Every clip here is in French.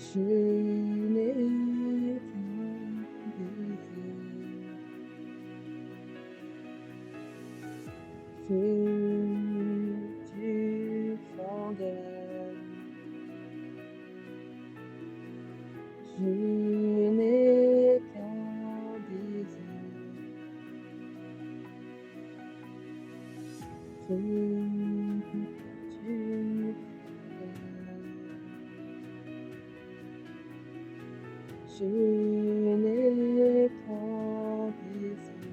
Je n'ai qu'un désir, feu du fond de je n'ai qu'un désir, feu du fond je n'ai qu'un désir,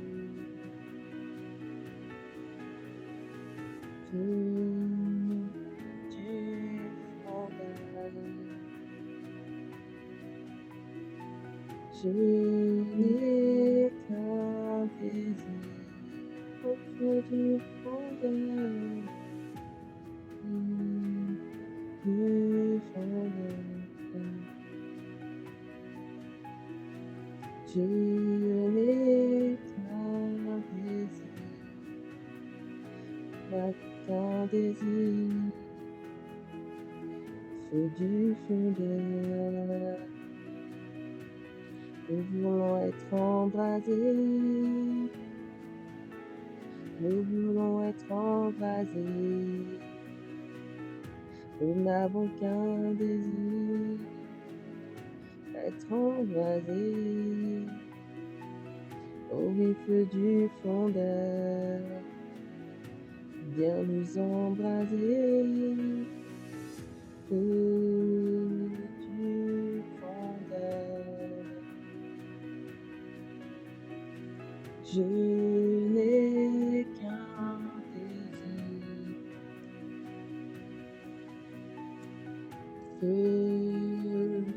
feu du fond je n'ai qu'un désir, au feu du fond du fond je n'ai qu'un désir, qu'un désir, feu du fond nous voulons être embrasés, nous voulons être embrasés, nous n'avons qu'un désir, être embrasés, au feu du fondeur, viens nous embraser, feu du fondeur. Je n'ai qu'un désir, feu du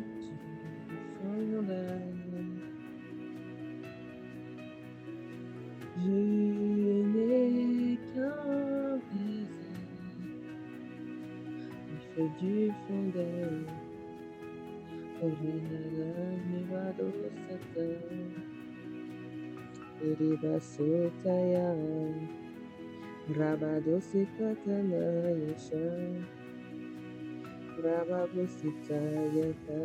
fondeur. Je n'ai qu'un désir, le feu du fondeur. Orina Satan. Riba Sotaya, Rabado Sikatana Yasha, Rababo Sitayaka,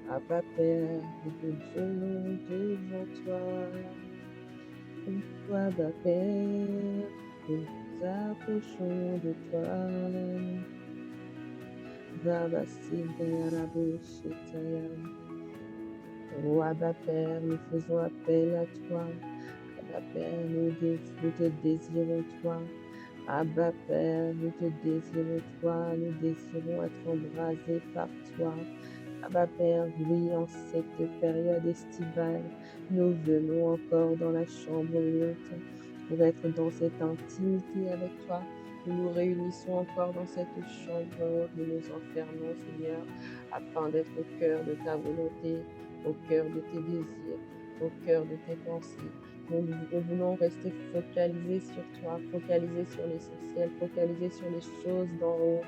Abba Père, nous venons devant toi, Abba Père, nous nous approchons de toi, Rabba Sitaya, Rabo Sitaya. Oh Abba Père, nous faisons appel à toi. Abba Père, nous te désirons toi. Abba Père, nous te désirons toi. Nous désirons être embrasés par toi. Abba Père, oui, en cette période estivale, nous venons encore dans la chambre haute pour être dans cette intimité avec toi. Nous nous réunissons encore dans cette chambre haute. Nous nous enfermons, Seigneur, afin d'être au cœur de ta volonté, au cœur de tes désirs, au cœur de tes pensées. Nous voulons rester focalisés sur toi, focalisés sur l'essentiel, focalisés sur les choses d'en haut,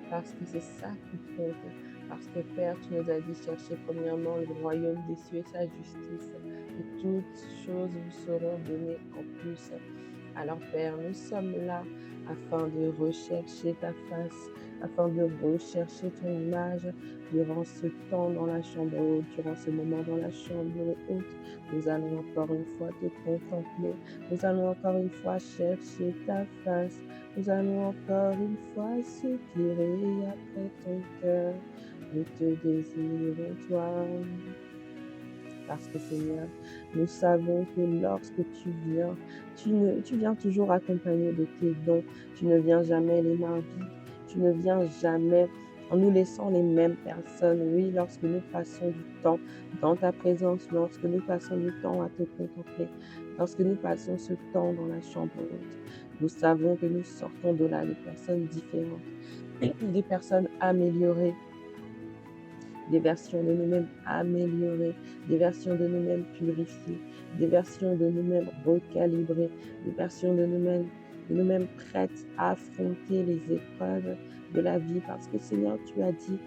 parce que c'est ça qui compte. Parce que Père, tu nous as dit chercher premièrement le royaume des cieux et sa justice, et toutes choses vous seront données en plus. Alors Père, nous sommes là afin de rechercher ta face, afin de rechercher ton image durant ce temps dans la chambre haute, durant ce moment dans la chambre haute. Nous allons encore une fois te contempler, nous allons encore une fois chercher ta face, nous allons encore une fois soupirer après ton cœur. Nous te désirons toi. Parce que Seigneur, nous savons que lorsque tu viens, tu viens toujours accompagné de tes dons. Tu ne viens jamais les mains vides. Tu ne viens jamais en nous laissant les mêmes personnes. Oui, lorsque nous passons du temps dans ta présence, lorsque nous passons du temps à te contempler, lorsque nous passons ce temps dans la chambre haute, nous savons que nous sortons de là des personnes différentes, des personnes améliorées, des versions de nous-mêmes améliorées, des versions de nous-mêmes purifiées, des versions de nous-mêmes recalibrées, des versions de nous-mêmes prêtes à affronter les épreuves de la vie. Parce que Seigneur, tu as dit,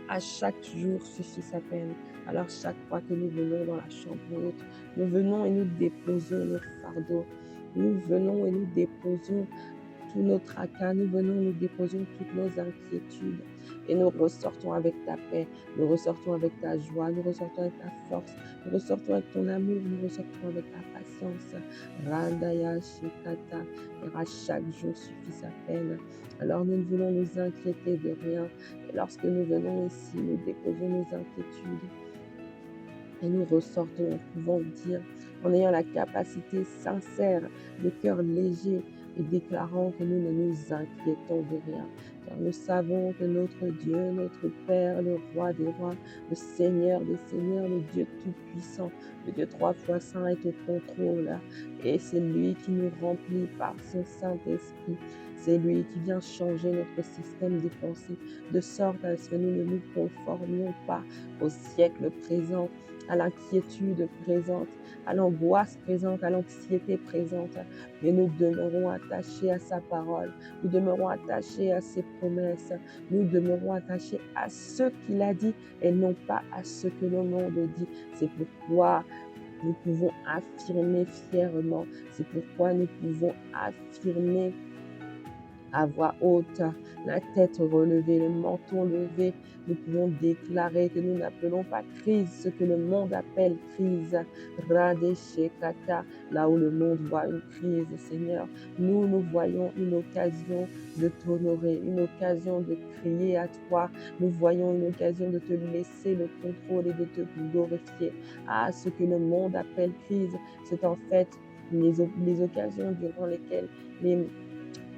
à chaque jour suffit sa peine. Alors chaque fois que nous venons dans la chambre haute, nous venons et nous déposons nos fardeaux. Nous venons et nous déposons tous nos tracas, nous venons, nous déposons toutes nos inquiétudes et nous ressortons avec ta paix, nous ressortons avec ta joie, nous ressortons avec ta force, nous ressortons avec ton amour, nous ressortons avec ta patience. Randaya Shikata, car à chaque jour suffit sa peine. Alors nous ne voulons nous inquiéter de rien. Et lorsque nous venons ici, nous déposons nos inquiétudes et nous ressortons en pouvant dire, en ayant la capacité sincère, le cœur léger et déclarant que nous ne nous inquiétons de rien. Car nous savons que notre Dieu, notre Père, le Roi des rois, le Seigneur des seigneurs, le Dieu tout-puissant, le Dieu 3 fois saint est au contrôle. Et c'est lui qui nous remplit par son Saint-Esprit. C'est lui qui vient changer notre système de pensée, de sorte à ce que nous ne nous conformions pas au siècle présent, à l'inquiétude présente, à l'angoisse présente, à l'anxiété présente. Mais nous demeurons attachés à sa parole, nous demeurons attachés à ses promesses, nous demeurons attachés à ce qu'il a dit et non pas à ce que le monde dit. C'est pourquoi nous pouvons affirmer fièrement, c'est pourquoi nous pouvons affirmer à voix haute, la tête relevée, le menton levé. Nous pouvons déclarer que nous n'appelons pas crise ce que le monde appelle crise. Radeshekata, là où le monde voit une crise, Seigneur, nous voyons une occasion de t'honorer, une occasion de crier à toi. Nous voyons une occasion de te laisser le contrôle et de te glorifier. Ah, ce que le monde appelle crise, c'est en fait les occasions durant lesquelles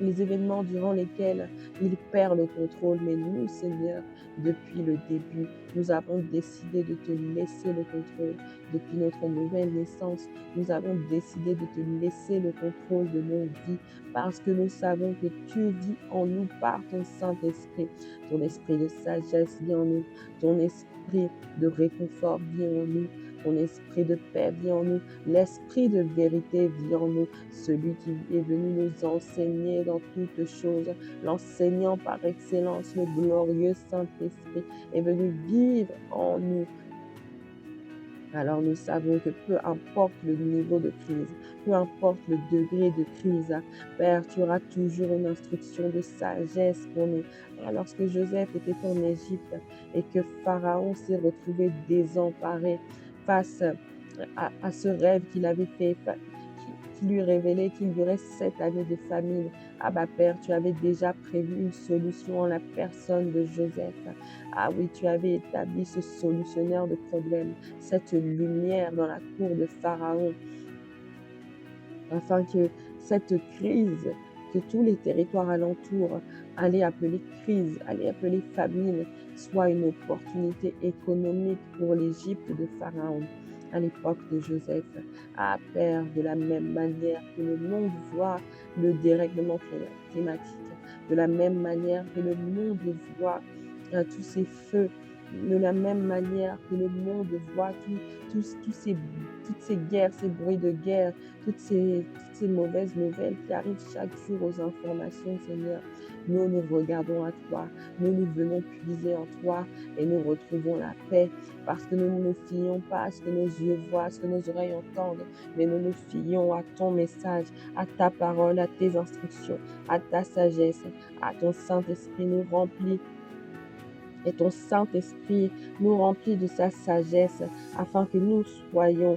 les événements durant lesquels il perd le contrôle. Mais nous, Seigneur, depuis le début, nous avons décidé de te laisser le contrôle. Depuis notre nouvelle naissance, nous avons décidé de te laisser le contrôle de nos vies parce que nous savons que tu vis en nous par ton Saint-Esprit. Ton esprit de sagesse vit en nous. Ton esprit de réconfort vit en nous. Ton esprit de paix vit en nous. L'esprit de vérité vit en nous. Celui qui est venu nous enseigner dans toutes choses, l'enseignant par excellence, le glorieux Saint-Esprit est venu vivre en nous. Alors nous savons que peu importe le niveau de crise, peu importe le degré de crise, Père, tu auras toujours une instruction de sagesse pour nous. Alors, lorsque Joseph était en Égypte et que Pharaon s'est retrouvé désemparé face à ce rêve qu'il avait fait, qui lui révélait qu'il y aurait 7 années de famine. Ah bah Père, tu avais déjà prévu une solution en la personne de Joseph. Ah oui, tu avais établi ce solutionneur de problèmes, cette lumière dans la cour de Pharaon, afin que cette crise, que tous les territoires alentours allaient appeler crise, allaient appeler famine, soit une opportunité économique pour l'Égypte de Pharaon à l'époque de Joseph. Ah Père, de la même manière que le monde voit le dérèglement climatique, de la même manière que le monde voit tous ces feux, de la même manière que le monde voit toutes ces guerres, ces bruits de guerre, toutes ces mauvaises nouvelles qui arrivent chaque jour aux informations, Seigneur. Nous regardons à toi, nous venons puiser en toi et nous retrouvons la paix parce que nous ne nous fions pas à ce que nos yeux voient, à ce que nos oreilles entendent, mais nous nous fions à ton message, à ta parole, à tes instructions, à ta sagesse, à ton Saint-Esprit nous remplit. Et ton Saint-Esprit nous remplit de sa sagesse afin que nous soyons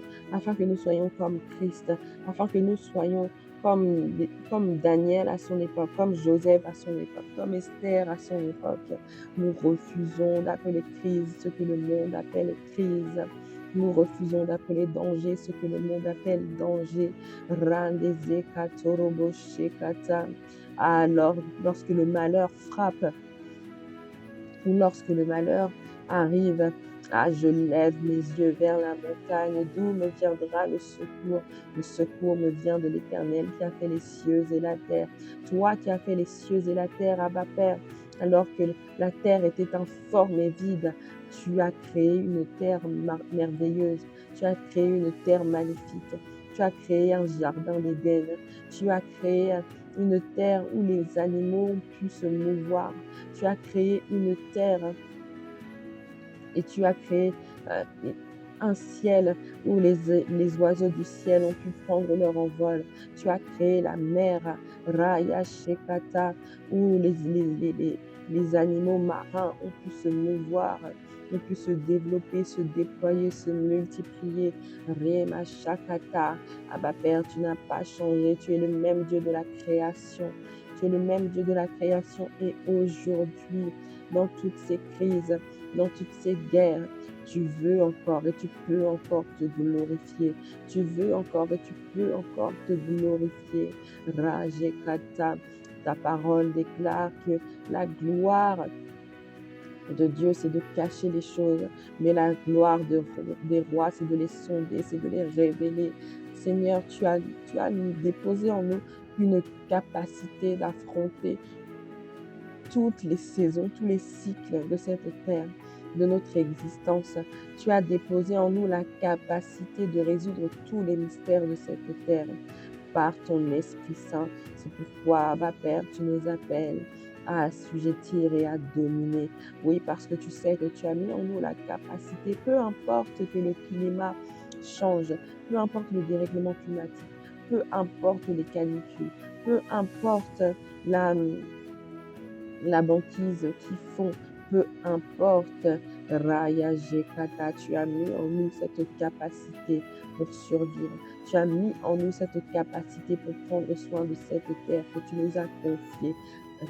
comme Christ, afin que nous soyons comme Daniel à son époque, comme Joseph à son époque, comme Esther à son époque. Nous refusons d'appeler crise ce que le monde appelle crise. Nous refusons d'appeler danger ce que le monde appelle danger. Alors, lorsque le malheur frappe, ou lorsque le malheur arrive, je lève mes yeux vers la montagne, d'où me viendra le secours. Le secours me vient de l'Éternel qui a fait les cieux et la terre. Toi qui as fait les cieux et la terre, Abba Père, alors que la terre était informe et vide, tu as créé une terre merveilleuse, tu as créé une terre magnifique, tu as créé un jardin d'Éden, tu as créé une terre où les animaux ont pu se mouvoir. Tu as créé une terre et tu as créé un ciel où les oiseaux du ciel ont pu prendre leur envol. Tu as créé la mer, Raya Shekata, où les animaux marins ont pu se mouvoir, ont pu se développer, se déployer, se multiplier. Rema Shakata. Abba Père, tu n'as pas changé, tu es le même Dieu de la création. Tu es le même Dieu de la création et aujourd'hui, dans toutes ces crises, dans toutes ces guerres, tu veux encore et tu peux encore te glorifier. Tu veux encore et tu peux encore te glorifier. Rajekata, ta parole déclare que la gloire de Dieu, c'est de cacher les choses, mais la gloire des rois, c'est de les sonder, c'est de les révéler. Seigneur, tu as déposé en nous une capacité d'affronter toutes les saisons, tous les cycles de cette terre, de notre existence. Tu as déposé en nous la capacité de résoudre tous les mystères de cette terre par ton Esprit Saint. C'est pourquoi, Abba Père, tu nous appelles à assujettir et à dominer. Oui, parce que tu sais que tu as mis en nous la capacité, peu importe que le climat change, peu importe le dérèglement climatique, peu importe les canicules, peu importe la, la banquise qui fond, peu importe, Raya Jekata, tu as mis en nous cette capacité pour survivre. Tu as mis en nous cette capacité pour prendre soin de cette terre que tu nous as confiée.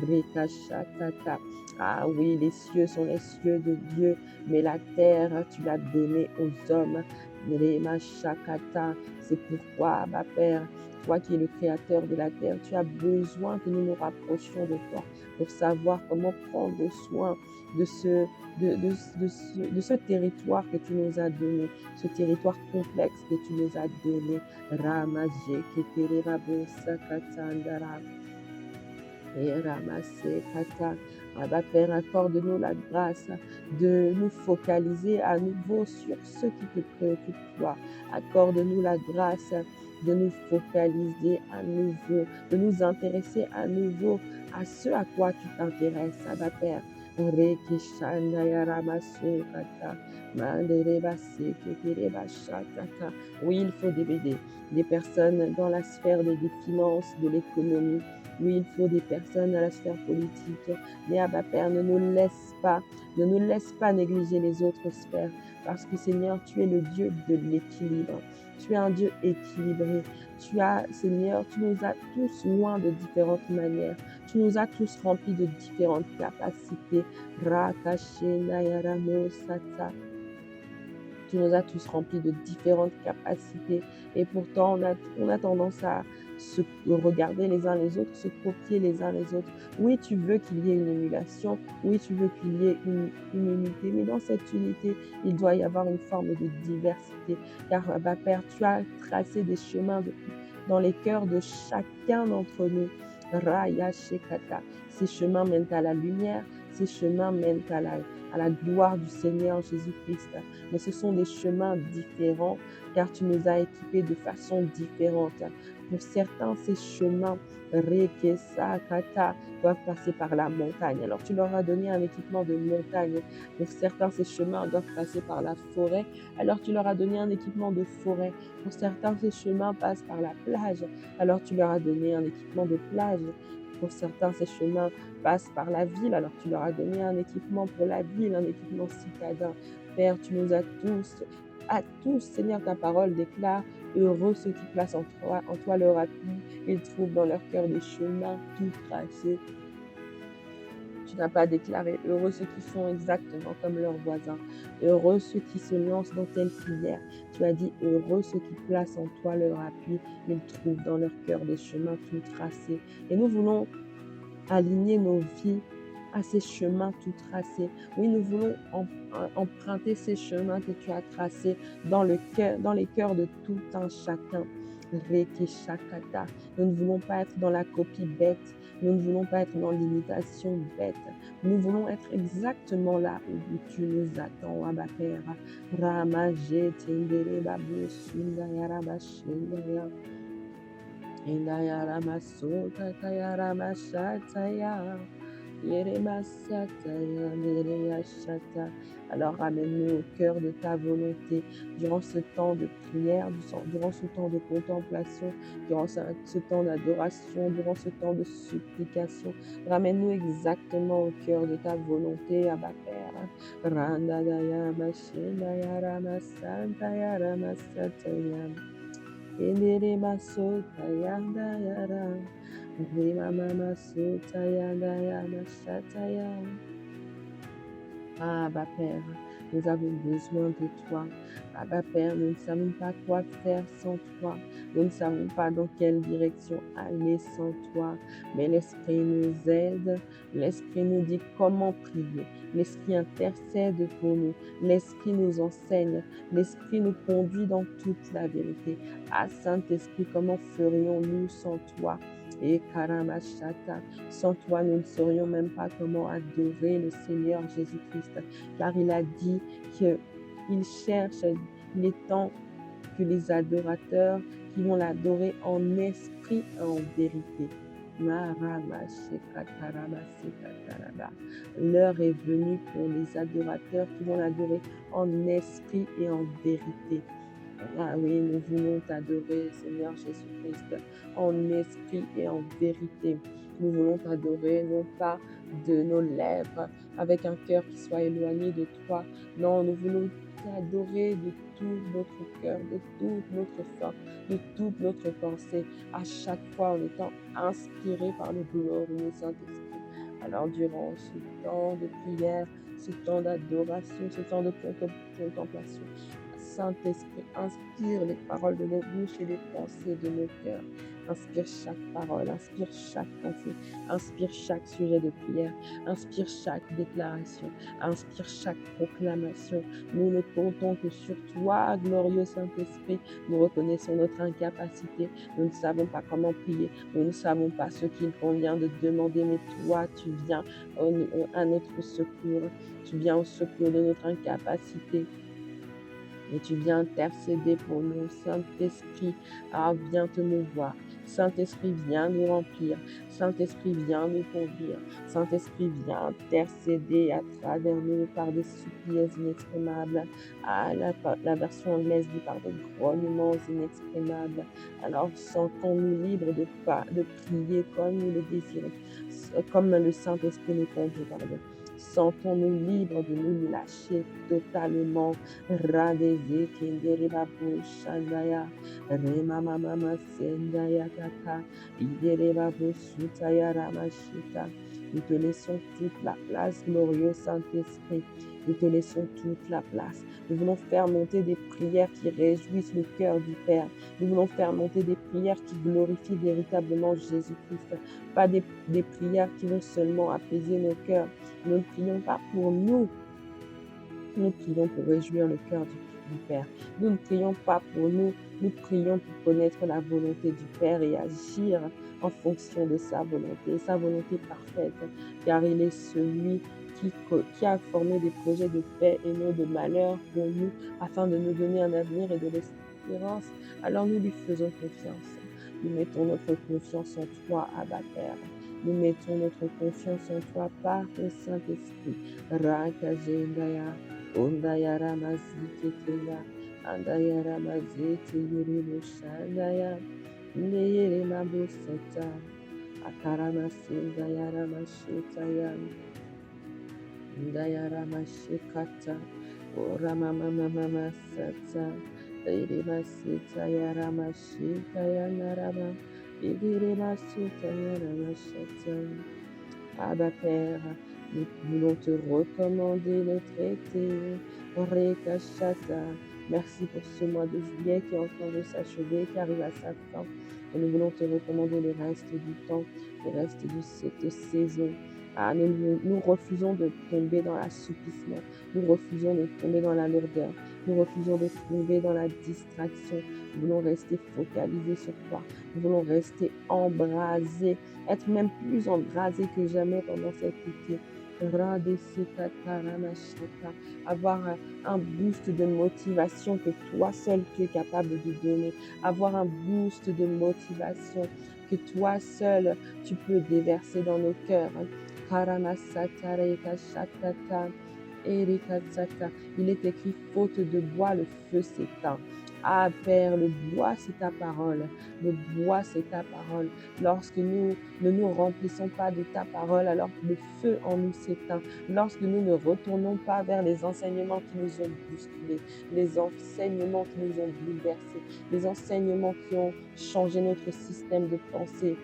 Rekashatata. Ah oui, les cieux sont les cieux de Dieu, mais la terre, tu l'as donnée aux hommes. Rema Shakata. C'est pourquoi, ma Père, toi qui es le créateur de la terre, tu as besoin que nous nous rapprochions de toi pour savoir comment prendre soin de ce territoire que tu nous as donné, ce territoire complexe que tu nous as donné. Ramaje, Keterebo, Sakatandara, et Ramasse, Kata. Abba Père, accorde-nous la grâce de nous focaliser à nouveau sur ce qui te préoccupe, toi. Accorde-nous la grâce de nous focaliser à nouveau, de nous intéresser à nouveau à ce à quoi tu t'intéresses, Abba Père. Oui, il faut des personnes dans la sphère des finances, de l'économie. Oui, il faut des personnes dans la sphère politique. Mais Abba Père, ne nous laisse pas négliger les autres sphères. Parce que Seigneur, tu es le Dieu de l'équilibre. Tu es un Dieu équilibré. Seigneur, tu nous as tous loin de différentes manières. Tu nous as tous remplis de différentes capacités. Tu nous as tous remplis de différentes capacités. Et pourtant, on a tendance à se regarder les uns les autres, se copier les uns les autres. Oui, tu veux qu'il y ait une émulation. Oui, tu veux qu'il y ait une unité. Mais dans cette unité, il doit y avoir une forme de diversité. Car, Abba Père, tu as tracé des chemins dans les cœurs de chacun d'entre nous. Raya Shekata. Ces chemins mènent à la lumière. Ces chemins mènent à la gloire du Seigneur Jésus-Christ. Mais ce sont des chemins différents car tu nous as équipés de façon différente. Pour certains, ces chemins Rekesakata doivent passer par la montagne. Alors tu leur as donné un équipement de montagne. Pour certains, ces chemins doivent passer par la forêt. Alors tu leur as donné un équipement de forêt. Pour certains, ces chemins passent par la plage. Alors tu leur as donné un équipement de plage. Pour certains, ces chemins passent par la ville. Alors tu leur as donné un équipement pour la ville, un équipement citadin. Père, tu nous as tous, à tous, Seigneur, ta parole déclare, heureux ceux qui placent en toi leur appui. Ils trouvent dans leur cœur des chemins tout tracés. Tu n'as pas déclaré heureux ceux qui font exactement comme leurs voisins, heureux ceux qui se lancent dans telle prière. Tu as dit heureux ceux qui placent en toi leur appui. Ils trouvent dans leur cœur des chemins tout tracés. Et nous voulons aligner nos vies à ces chemins tout tracés. Oui, nous voulons emprunter ces chemins que tu as tracés dans les cœurs de tout un chacun. Rekeshakata. Nous ne voulons pas être dans la copie bête. Nous ne voulons pas être dans l'imitation bête. Nous voulons être exactement là où tu nous attends, Abba Père. Ramaje tendere babu sundaya rabashindaya. Indaya ramasota kaya ramashataya. Yeremasataya, Nereyashata. Alors ramène-nous au cœur de ta volonté durant ce temps de prière, durant ce temps de contemplation, durant ce temps d'adoration, durant ce temps de supplication. Ramène-nous exactement au cœur de ta volonté, Abba Père. Randadaya Mashinaya Ramasantaya Ramasataya. Eneremasotaya Dayara. Rimama Sotaya Dayama Shataya. Ah, Abba Père, nous avons besoin de toi. Abba Père, nous ne savons pas quoi faire sans toi. Nous ne savons pas dans quelle direction aller sans toi. Mais l'Esprit nous aide. L'Esprit nous dit comment prier. L'Esprit intercède pour nous. L'Esprit nous enseigne. L'Esprit nous conduit dans toute la vérité. Ah, Saint-Esprit, comment ferions-nous sans toi? Et Karamashata, sans toi, nous ne saurions même pas comment adorer le Seigneur Jésus-Christ, car il a dit qu'il cherche, il est temps que les adorateurs qui vont l'adorer en esprit et en vérité. L'heure est venue pour les adorateurs qui vont l'adorer en esprit et en vérité. Ah oui, nous voulons t'adorer, Seigneur Jésus-Christ, en esprit et en vérité. Nous voulons t'adorer, non pas de nos lèvres, avec un cœur qui soit éloigné de toi. Non, nous voulons t'adorer de tout notre cœur, de toute notre force, de toute notre pensée, à chaque fois en étant inspiré par le glorieux Saint-Esprit. Alors, durant ce temps de prière, ce temps d'adoration, ce temps de contemplation, Saint-Esprit, inspire les paroles de nos bouches et les pensées de nos cœurs. Inspire chaque parole, inspire chaque pensée, inspire chaque sujet de prière, inspire chaque déclaration, inspire chaque proclamation. Nous ne comptons que sur toi, glorieux Saint-Esprit. Nous reconnaissons notre incapacité. Nous ne savons pas comment prier. Nous ne savons pas ce qu'il convient de demander, mais toi, tu viens à notre secours. Tu viens au secours de notre incapacité. Et tu viens intercéder pour nous, Saint-Esprit. Ah, viens te mouvoir. Saint-Esprit, viens nous remplir. Saint-Esprit, viens nous conduire. Saint-Esprit, viens intercéder à travers nous par des supplices inexprimables. Ah, la version anglaise dit par de grognements inexprimables. Alors, sentons-nous libres de prier comme nous le désirons, comme le Saint-Esprit nous conduit, pardon. Sentons-nous libres de nous lâcher totalement. Radeze Kenderiba Shandaya, Rema Mama Sendaya Kaka, Idereba Sutaya Ramashita. Nous te laissons toute la place, glorieux Saint-Esprit. Nous te laissons toute la place. Nous voulons faire monter des prières qui réjouissent le cœur du Père. Nous voulons faire monter des prières qui glorifient véritablement Jésus-Christ. Pas des prières qui vont seulement apaiser nos cœurs. Nous ne prions pas pour nous. Nous prions pour réjouir le cœur du Père. Nous ne prions pas pour nous. Nous prions pour connaître la volonté du Père et agir en fonction de sa volonté parfaite. Car il est celui qui a formé des projets de paix et non de malheur pour nous, afin de nous donner un avenir et de l'espérance. Alors nous lui faisons confiance. Nous mettons notre confiance en toi, Abba Père. Nous mettons notre confiance en toi par ton Saint-Esprit. Rakajendaya, Ondayara Maziketeya, Andayara Mazete Yuribo Shandaya, Neyere Mabosata, Akaramasendayara Mashetaya, Ndayara Mashekata, Oramamamama Sata, Irima Setayara Mashetaya Narama, Irima Setayara Mashata. Abba Père, nous voulons te recommander le traité. Rekashata. Merci pour ce mois de juillet qui est en train de s'achever, qui arrive à sa fin. Et nous voulons te recommander le reste du temps, le reste de cette saison. Ah, nous refusons de tomber dans l'assouplissement. Nous refusons de tomber dans la lourdeur. Nous refusons de tomber dans la distraction. Nous voulons rester focalisés sur toi. Nous voulons rester embrasés, être même plus embrasés que jamais pendant cet été. Avoir un boost de motivation que toi seul tu es capable de donner. Avoir un boost de motivation que toi seul tu peux déverser dans nos cœurs. Karamasatarekashatata, Erikasata. Il est écrit, faute de bois, le feu s'éteint. Ah Père, le bois, c'est ta parole. Le bois, c'est ta parole. Lorsque nous ne nous remplissons pas de ta parole, alors le feu en nous s'éteint. Lorsque nous ne retournons pas vers les enseignements qui nous ont bousculés, les enseignements qui nous ont bouleversés, les enseignements qui ont changé notre système de pensée,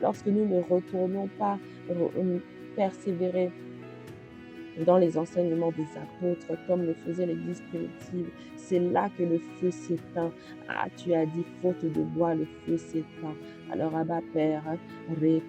lorsque nous ne retournons pas persévérer dans les enseignements des apôtres, comme le faisait l'Église primitive, c'est là que le feu s'éteint. Ah, tu as dit, faute de bois, le feu s'éteint. Alors, Abba Père, nous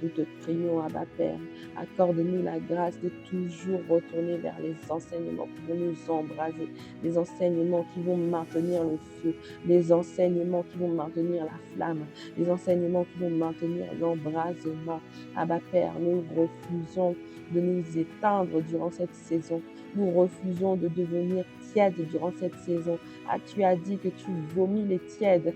te prions, Abba Père, accorde-nous la grâce de toujours retourner vers les enseignements qui vont nous embraser, les enseignements qui vont maintenir le feu, les enseignements qui vont maintenir la flamme, les enseignements qui vont maintenir l'embrasement. Abba Père, nous refusons de nous éteindre durant cette saison. Nous refusons de devenir tièdes durant cette saison. Ah, tu as dit que tu vomis les tièdes.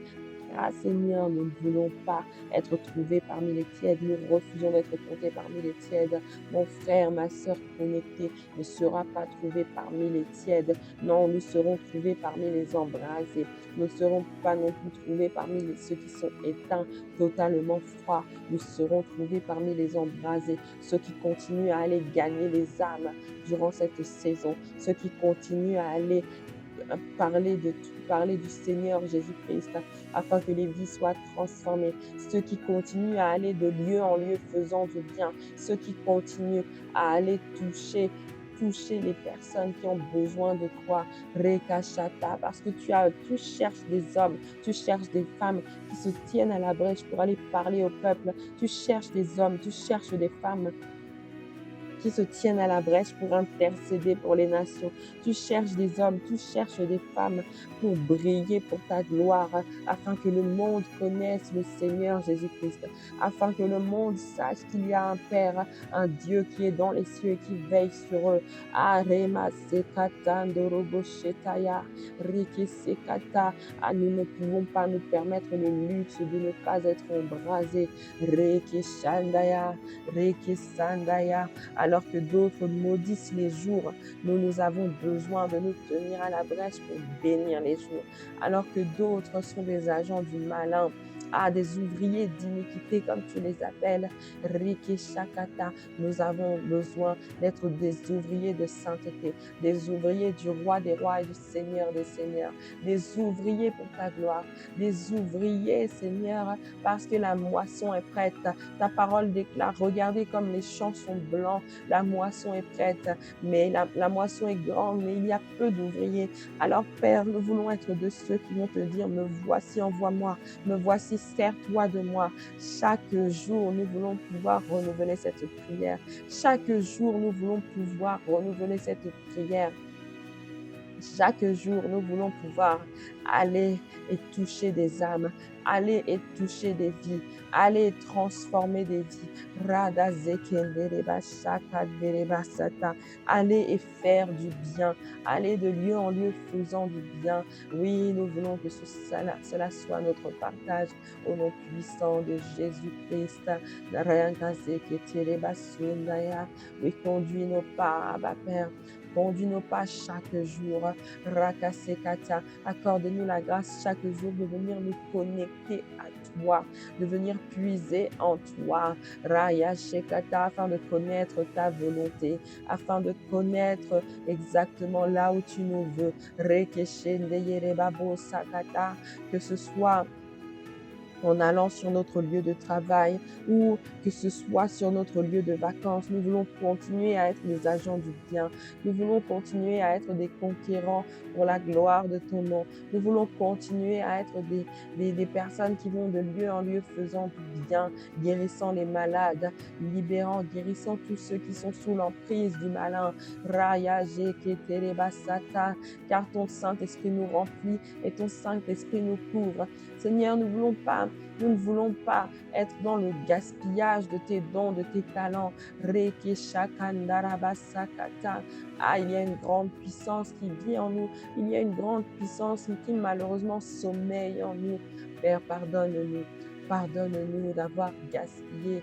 Ah Seigneur, nous ne voulons pas être trouvés parmi les tièdes. Nous refusons d'être comptés parmi les tièdes. Mon frère, ma sœur connectée ne sera pas trouvé parmi les tièdes. Non, nous serons trouvés parmi les embrasés. Nous ne serons pas non plus trouvés parmi ceux qui sont éteints, totalement froids. Nous serons trouvés parmi les embrasés, ceux qui continuent à aller gagner les âmes durant cette saison, ceux qui continuent à aller parler du Seigneur Jésus-Christ afin que les vies soient transformées, ceux qui continuent à aller de lieu en lieu faisant du bien, ceux qui continuent à aller toucher les personnes qui ont besoin de toi, Rekashata, parce que tu cherches des hommes, tu cherches des femmes qui se tiennent à la brèche pour aller parler au peuple, tu cherches des hommes, tu cherches des femmes qui se tiennent à la brèche pour intercéder pour les nations. Tu cherches des hommes, tu cherches des femmes pour briller pour ta gloire, afin que le monde connaisse le Seigneur Jésus-Christ, afin que le monde sache qu'il y a un Père, un Dieu qui est dans les cieux et qui veille sur eux. Arema sekata ndorobo shetaya, riki sekata. Ah, nous ne pouvons pas nous permettre le luxe de ne pas être embrasés. Riki shandaya, riki sandaya. Alors que d'autres maudissent les jours, nous avons besoin de nous tenir à la brèche pour bénir les jours. Alors que d'autres sont des agents du malin, des ouvriers d'iniquité comme tu les appelles, Riki Shakata, nous avons besoin d'être des ouvriers de sainteté, des ouvriers du roi des rois et du Seigneur des seigneurs, des ouvriers pour ta gloire, des ouvriers, Seigneur, parce que la moisson est prête. Ta parole déclare, regardez comme les champs sont blancs, la moisson est prête, mais la moisson est grande, mais il y a peu d'ouvriers. Alors Père, nous voulons être de ceux qui vont te dire, me voici, envoie-moi, me voici, sers-toi de moi. Chaque jour, nous voulons pouvoir renouveler cette prière. Chaque jour, nous voulons pouvoir renouveler cette prière. Chaque jour, nous voulons pouvoir aller et toucher des âmes, aller et toucher des vies, aller et transformer des vies. Aller et faire du bien, aller de lieu en lieu faisant du bien. Oui, nous voulons que cela soit notre partage au nom puissant de Jésus-Christ. Oui, conduis nos pas, Abba Père. Conduis nos pas chaque jour. Rakasekata, accorde-nous la grâce chaque jour de venir nous connecter à toi, de venir puiser en toi. Raya Shekata, afin de connaître ta volonté, afin de connaître exactement là où tu nous veux. Rekeshendeyerebabo Sakata, que ce soit en allant sur notre lieu de travail ou que ce soit sur notre lieu de vacances. Nous voulons continuer à être des agents du bien. Nous voulons continuer à être des conquérants pour la gloire de ton nom. Nous voulons continuer à être des personnes qui vont de lieu en lieu faisant du bien, guérissant les malades, libérant, guérissant tous ceux qui sont sous l'emprise du malin. Raya Jeketerebasata, car ton Saint-Esprit nous remplit et ton Saint-Esprit nous couvre. Seigneur, nous ne voulons pas être dans le gaspillage de tes dons, de tes talents. Ah, il y a une grande puissance qui vit en nous. Il y a une grande puissance qui malheureusement sommeille en nous. Père, pardonne-nous. Pardonne-nous d'avoir gaspillé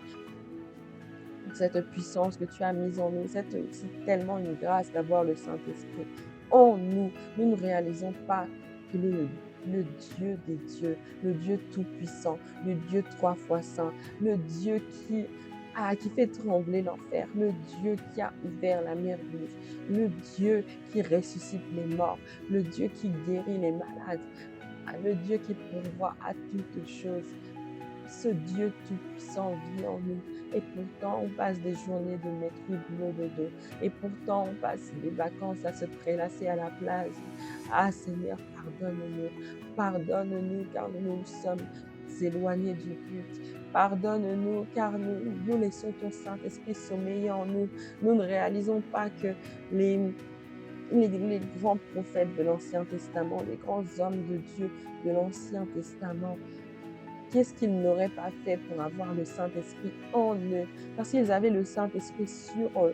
cette puissance que tu as mise en nous. C'est tellement une grâce d'avoir le Saint-Esprit en nous. Nous ne réalisons pas que le Dieu des dieux, le Dieu tout-puissant, le Dieu 3 fois saint, le Dieu qui fait trembler l'enfer, le Dieu qui a ouvert la mer rouge, le Dieu qui ressuscite les morts, le Dieu qui guérit les malades, le Dieu qui pourvoit à toutes choses. Ce Dieu tout-puissant vit en nous. Et pourtant, on passe des journées de mettre boulot de dos. Et pourtant, on passe des vacances à se prélasser à la plage. Ah Seigneur, pardonne-nous. Pardonne-nous car nous nous sommes éloignés du but. Pardonne-nous car nous laissons ton Saint-Esprit sommeiller en nous. Nous ne réalisons pas que les grands prophètes de l'Ancien Testament, les grands hommes de Dieu de l'Ancien Testament, qu'est-ce qu'ils n'auraient pas fait pour avoir le Saint-Esprit en eux? Parce qu'ils avaient le Saint-Esprit sur eux,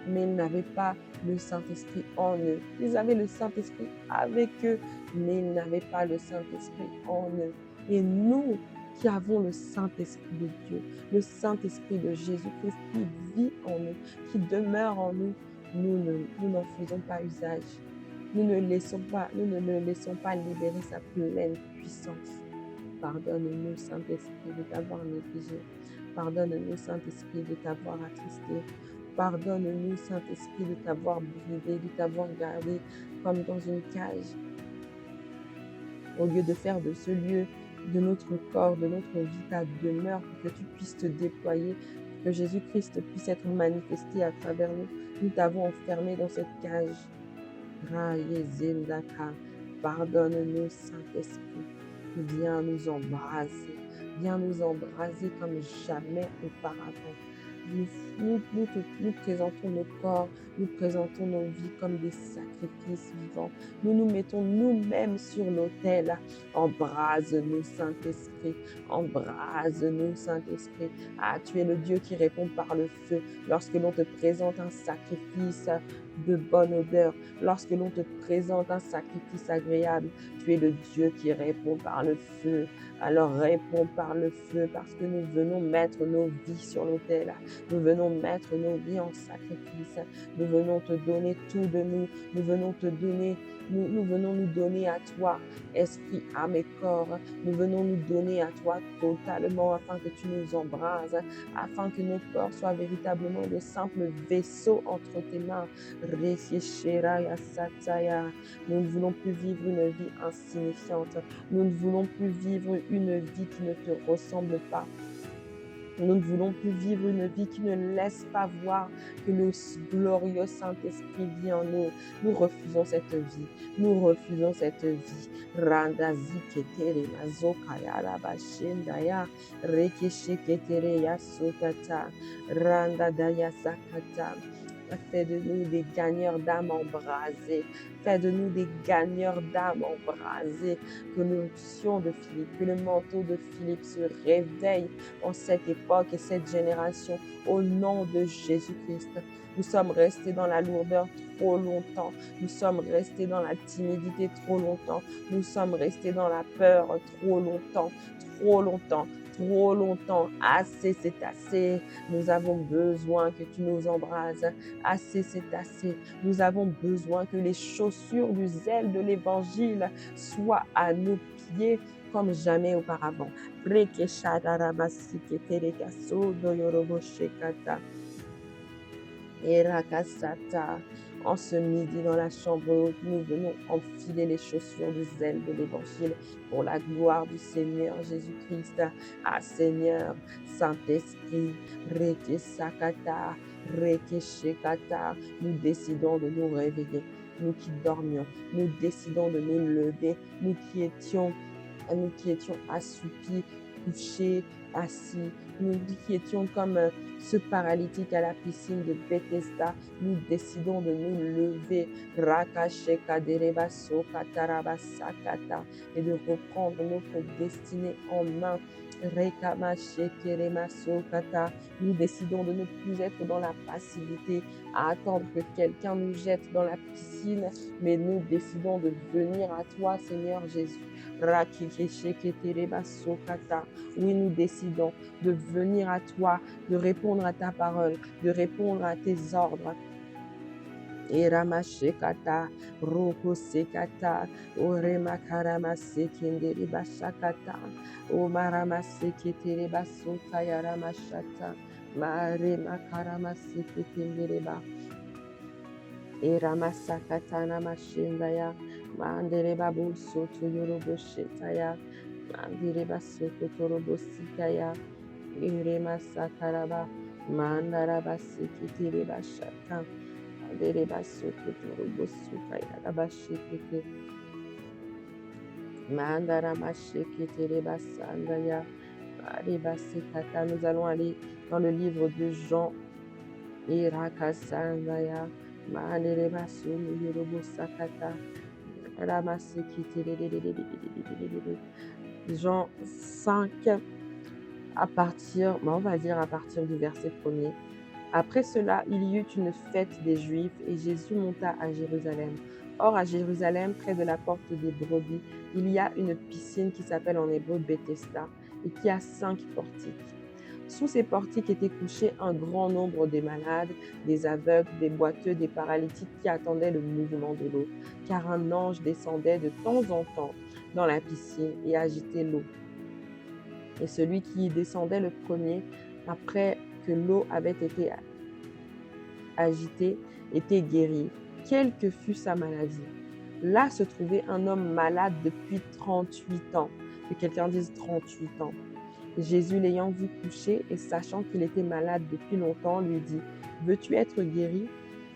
mais ils n'avaient pas le Saint-Esprit en eux. Ils avaient le Saint-Esprit avec eux, mais ils n'avaient pas le Saint-Esprit en eux. Et nous qui avons le Saint-Esprit de Dieu, le Saint-Esprit de Jésus-Christ qui vit en nous, qui demeure en nous, nous n'en faisons pas usage. Nous ne le laissons pas libérer sa pleine puissance. Pardonne-nous, Saint-Esprit, de t'avoir négligé. Pardonne-nous, Saint-Esprit, de t'avoir attristé. Pardonne-nous, Saint-Esprit, de t'avoir bridé, de t'avoir gardé comme dans une cage. Au lieu de faire de ce lieu, de notre corps, de notre vie, ta demeure, pour que tu puisses te déployer, pour que Jésus-Christ puisse être manifesté à travers nous, nous t'avons enfermé dans cette cage. Pardonne-nous, Saint-Esprit. Viens nous embraser comme jamais auparavant. Nous présentons nos corps, nous présentons nos vies comme des sacrifices vivants. Nous nous mettons nous-mêmes sur l'autel. Embrase-nous, Saint-Esprit. Embrase-nous, Saint-Esprit. Ah, tu es le Dieu qui répond par le feu. Lorsque l'on te présente un sacrifice de bonne odeur, lorsque l'on te présente un sacrifice agréable, tu es le Dieu qui répond par le feu. Alors réponds par le feu parce que nous venons mettre nos vies sur l'autel. Nous venons mettre nos vies en sacrifice. Nous venons te donner tout de nous. Nous venons nous donner à toi, esprit, âme et corps. Nous venons nous donner à toi totalement afin que tu nous embrases, afin que nos corps soient véritablement de simples vaisseaux entre tes mains. Nous ne voulons plus vivre une vie insignifiante. Nous ne voulons plus vivre une vie qui ne te ressemble pas. Nous ne voulons plus vivre une vie qui ne laisse pas voir que le glorieux Saint-Esprit vit en nous. Nous refusons cette vie. Nous refusons cette vie. Randa ziketere mazokaya rabashendaya rekesheketere yasokata randa daya sakata. Fais de nous des gagneurs d'âmes embrasées. Fais de nous des gagneurs d'âmes embrasées. Que l'onction de Philippe, que le manteau de Philippe se réveille en cette époque et cette génération au nom de Jésus-Christ. Nous sommes restés dans la lourdeur trop longtemps. Nous sommes restés dans la timidité trop longtemps. Nous sommes restés dans la peur trop longtemps. Trop longtemps. Assez, c'est assez. Nous avons besoin que tu nous embrases. Assez, c'est assez. Nous avons besoin que les chaussures du zèle de l'évangile soient à nos pieds comme jamais auparavant. En ce midi, dans la chambre haute, nous venons enfiler les chaussures du zèle de l'évangile pour la gloire du Seigneur Jésus-Christ. Ah Seigneur, Saint-Esprit, Rekesakata, Rekeshekata, nous décidons de nous réveiller. Nous qui dormions, nous décidons de nous lever. Nous qui étions assoupis, couchés, assis. Nous qui étions comme ce paralytique à la piscine de Bethesda, nous décidons de nous lever Rakashekaderebasokatarabassakata, et de reprendre notre destinée en main. Rekamashekeremasokata. Nous décidons de ne plus être dans la passivité, à attendre que quelqu'un nous jette dans la piscine, mais nous décidons de venir à toi, Seigneur Jésus. Rakikesheketerebasokata. Oui, nous décidons de venir à toi, de répondre à ta parole, de répondre à tes ordres. Eramashekata, Rokosekata, Oremakaramasekenderi-bashakata, Omaramaseketerebasotaya-ramashata, Maremakaramaseketenderiba, Eramasakata-namashendaya, Manderebabusotoyoroboshetaya, Manderebasokotorobositaya, Eremasakaraba, Mandarabaseketerebashata, Nous allons aller dans le livre de Jean. Jean 5, on va dire à partir du verset 1er. Après cela, il y eut une fête des Juifs et Jésus monta à Jérusalem. Or, à Jérusalem, près de la porte des brebis, il y a une piscine qui s'appelle en hébreu Bethesda et qui a 5 portiques. Sous ces portiques étaient couchés un grand nombre de malades, des aveugles, des boiteux, des paralytiques qui attendaient le mouvement de l'eau, car un ange descendait de temps en temps dans la piscine et agitait l'eau. Et celui qui y descendait le premier, après que l'eau avait été agitée, était guéri, quelle que fût sa maladie. Là se trouvait un homme malade depuis 38 ans. Que quelqu'un dise 38 ans. Jésus, l'ayant vu couché et sachant qu'il était malade depuis longtemps, lui dit « Veux-tu être guéri ?»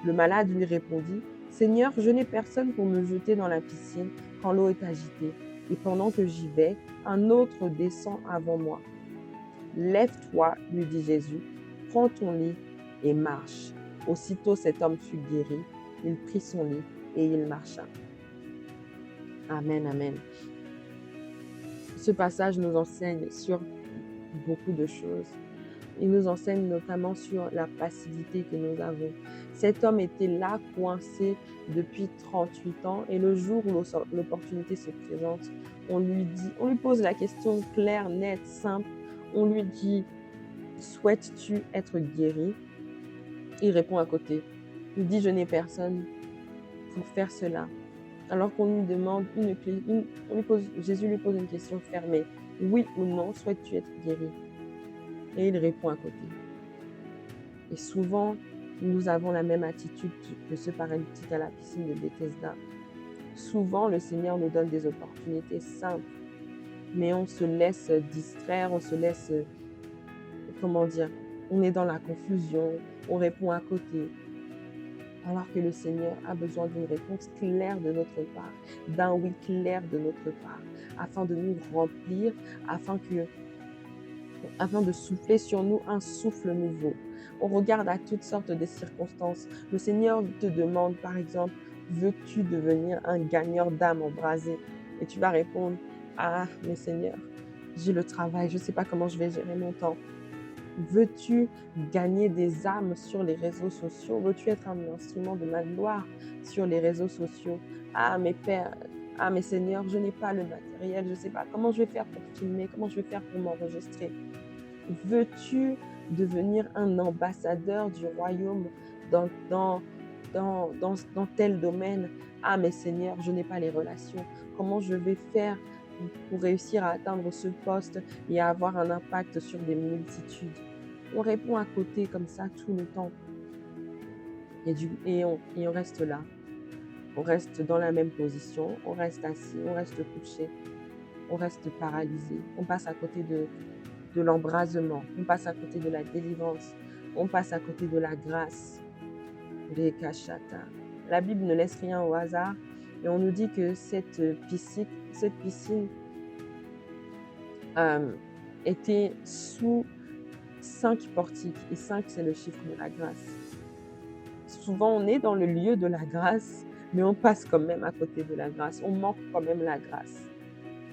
Le malade lui répondit « Seigneur, je n'ai personne pour me jeter dans la piscine quand l'eau est agitée. Et pendant que j'y vais, un autre descend avant moi. » « Lève-toi, lui dit Jésus, prends ton lit et marche. » Aussitôt cet homme fut guéri, il prit son lit et il marcha. Amen, amen. Ce passage nous enseigne sur beaucoup de choses. Il nous enseigne notamment sur la passivité que nous avons. Cet homme était là, coincé depuis 38 ans, et le jour où l'opportunité se présente, on lui pose la question claire, nette, simple. On lui dit « Souhaites-tu être guéri ?» Il répond à côté. Il dit « Je n'ai personne pour faire cela. » Alors qu'on lui demande Jésus lui pose une question fermée. Oui ou non, souhaites-tu être guéri? Et il répond à côté. Et souvent, nous avons la même attitude que ce paralytique à la piscine de Bethesda. Souvent, le Seigneur nous donne des opportunités simples, mais on se laisse distraire, on se laisse, on est dans la confusion, on répond à côté. Alors que le Seigneur a besoin d'une réponse claire de notre part, d'un oui clair de notre part, afin de nous remplir, afin de souffler sur nous un souffle nouveau. On regarde à toutes sortes de circonstances. Le Seigneur te demande, par exemple, veux-tu devenir un gagneur d'âmes embrasées? Et tu vas répondre, ah, mais Seigneur, j'ai le travail, je ne sais pas comment je vais gérer mon temps. Veux-tu gagner des âmes sur les réseaux sociaux? Veux-tu être un instrument de ma gloire sur les réseaux sociaux? Ah, mes pères, ah, mais Seigneur, je n'ai pas le matériel, je ne sais pas comment je vais faire pour filmer, comment je vais faire pour m'enregistrer. Veux-tu devenir un ambassadeur du royaume dans tel domaine? Ah, mais Seigneur, je n'ai pas les relations. Comment je vais faire pour réussir à atteindre ce poste et à avoir un impact sur des multitudes? On répond à côté comme ça tout le temps. Et on reste là. On reste dans la même position. On reste assis, on reste couché. On reste paralysé. On passe à côté de l'embrasement. On passe à côté de la délivrance. On passe à côté de la grâce. La Bible ne laisse rien au hasard. Et on nous dit que cette piscine était sous 5 portiques. Et 5, c'est le chiffre de la grâce. Souvent, on est dans le lieu de la grâce, mais on passe quand même à côté de la grâce. On manque quand même la grâce.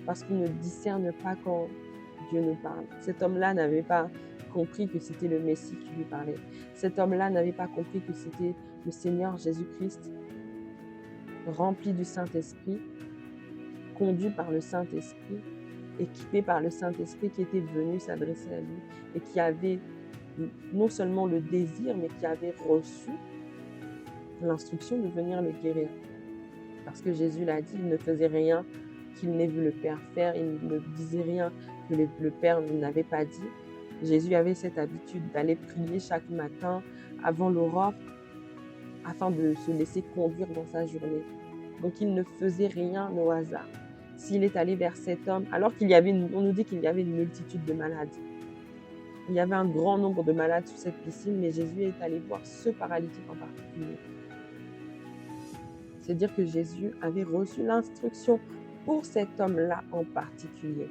Parce qu'on ne discerne pas quand Dieu nous parle. Cet homme-là n'avait pas compris que c'était le Messie qui lui parlait. Cet homme-là n'avait pas compris que c'était le Seigneur Jésus-Christ, rempli du Saint-Esprit, conduit par le Saint-Esprit, équipé par le Saint-Esprit, qui était venu s'adresser à lui et qui avait non seulement le désir, mais qui avait reçu l'instruction de venir le guérir. Parce que Jésus l'a dit, il ne faisait rien qu'il n'ait vu le Père faire, il ne disait rien que le Père n'avait pas dit. Jésus avait cette habitude d'aller prier chaque matin avant l'aurore afin de se laisser conduire dans sa journée. Donc il ne faisait rien au hasard. S'il est allé vers cet homme, alors qu'il y avait, on nous dit qu'il y avait une multitude de malades. Il y avait un grand nombre de malades sous cette piscine, mais Jésus est allé voir ce paralytique en particulier. C'est dire que Jésus avait reçu l'instruction pour cet homme-là en particulier.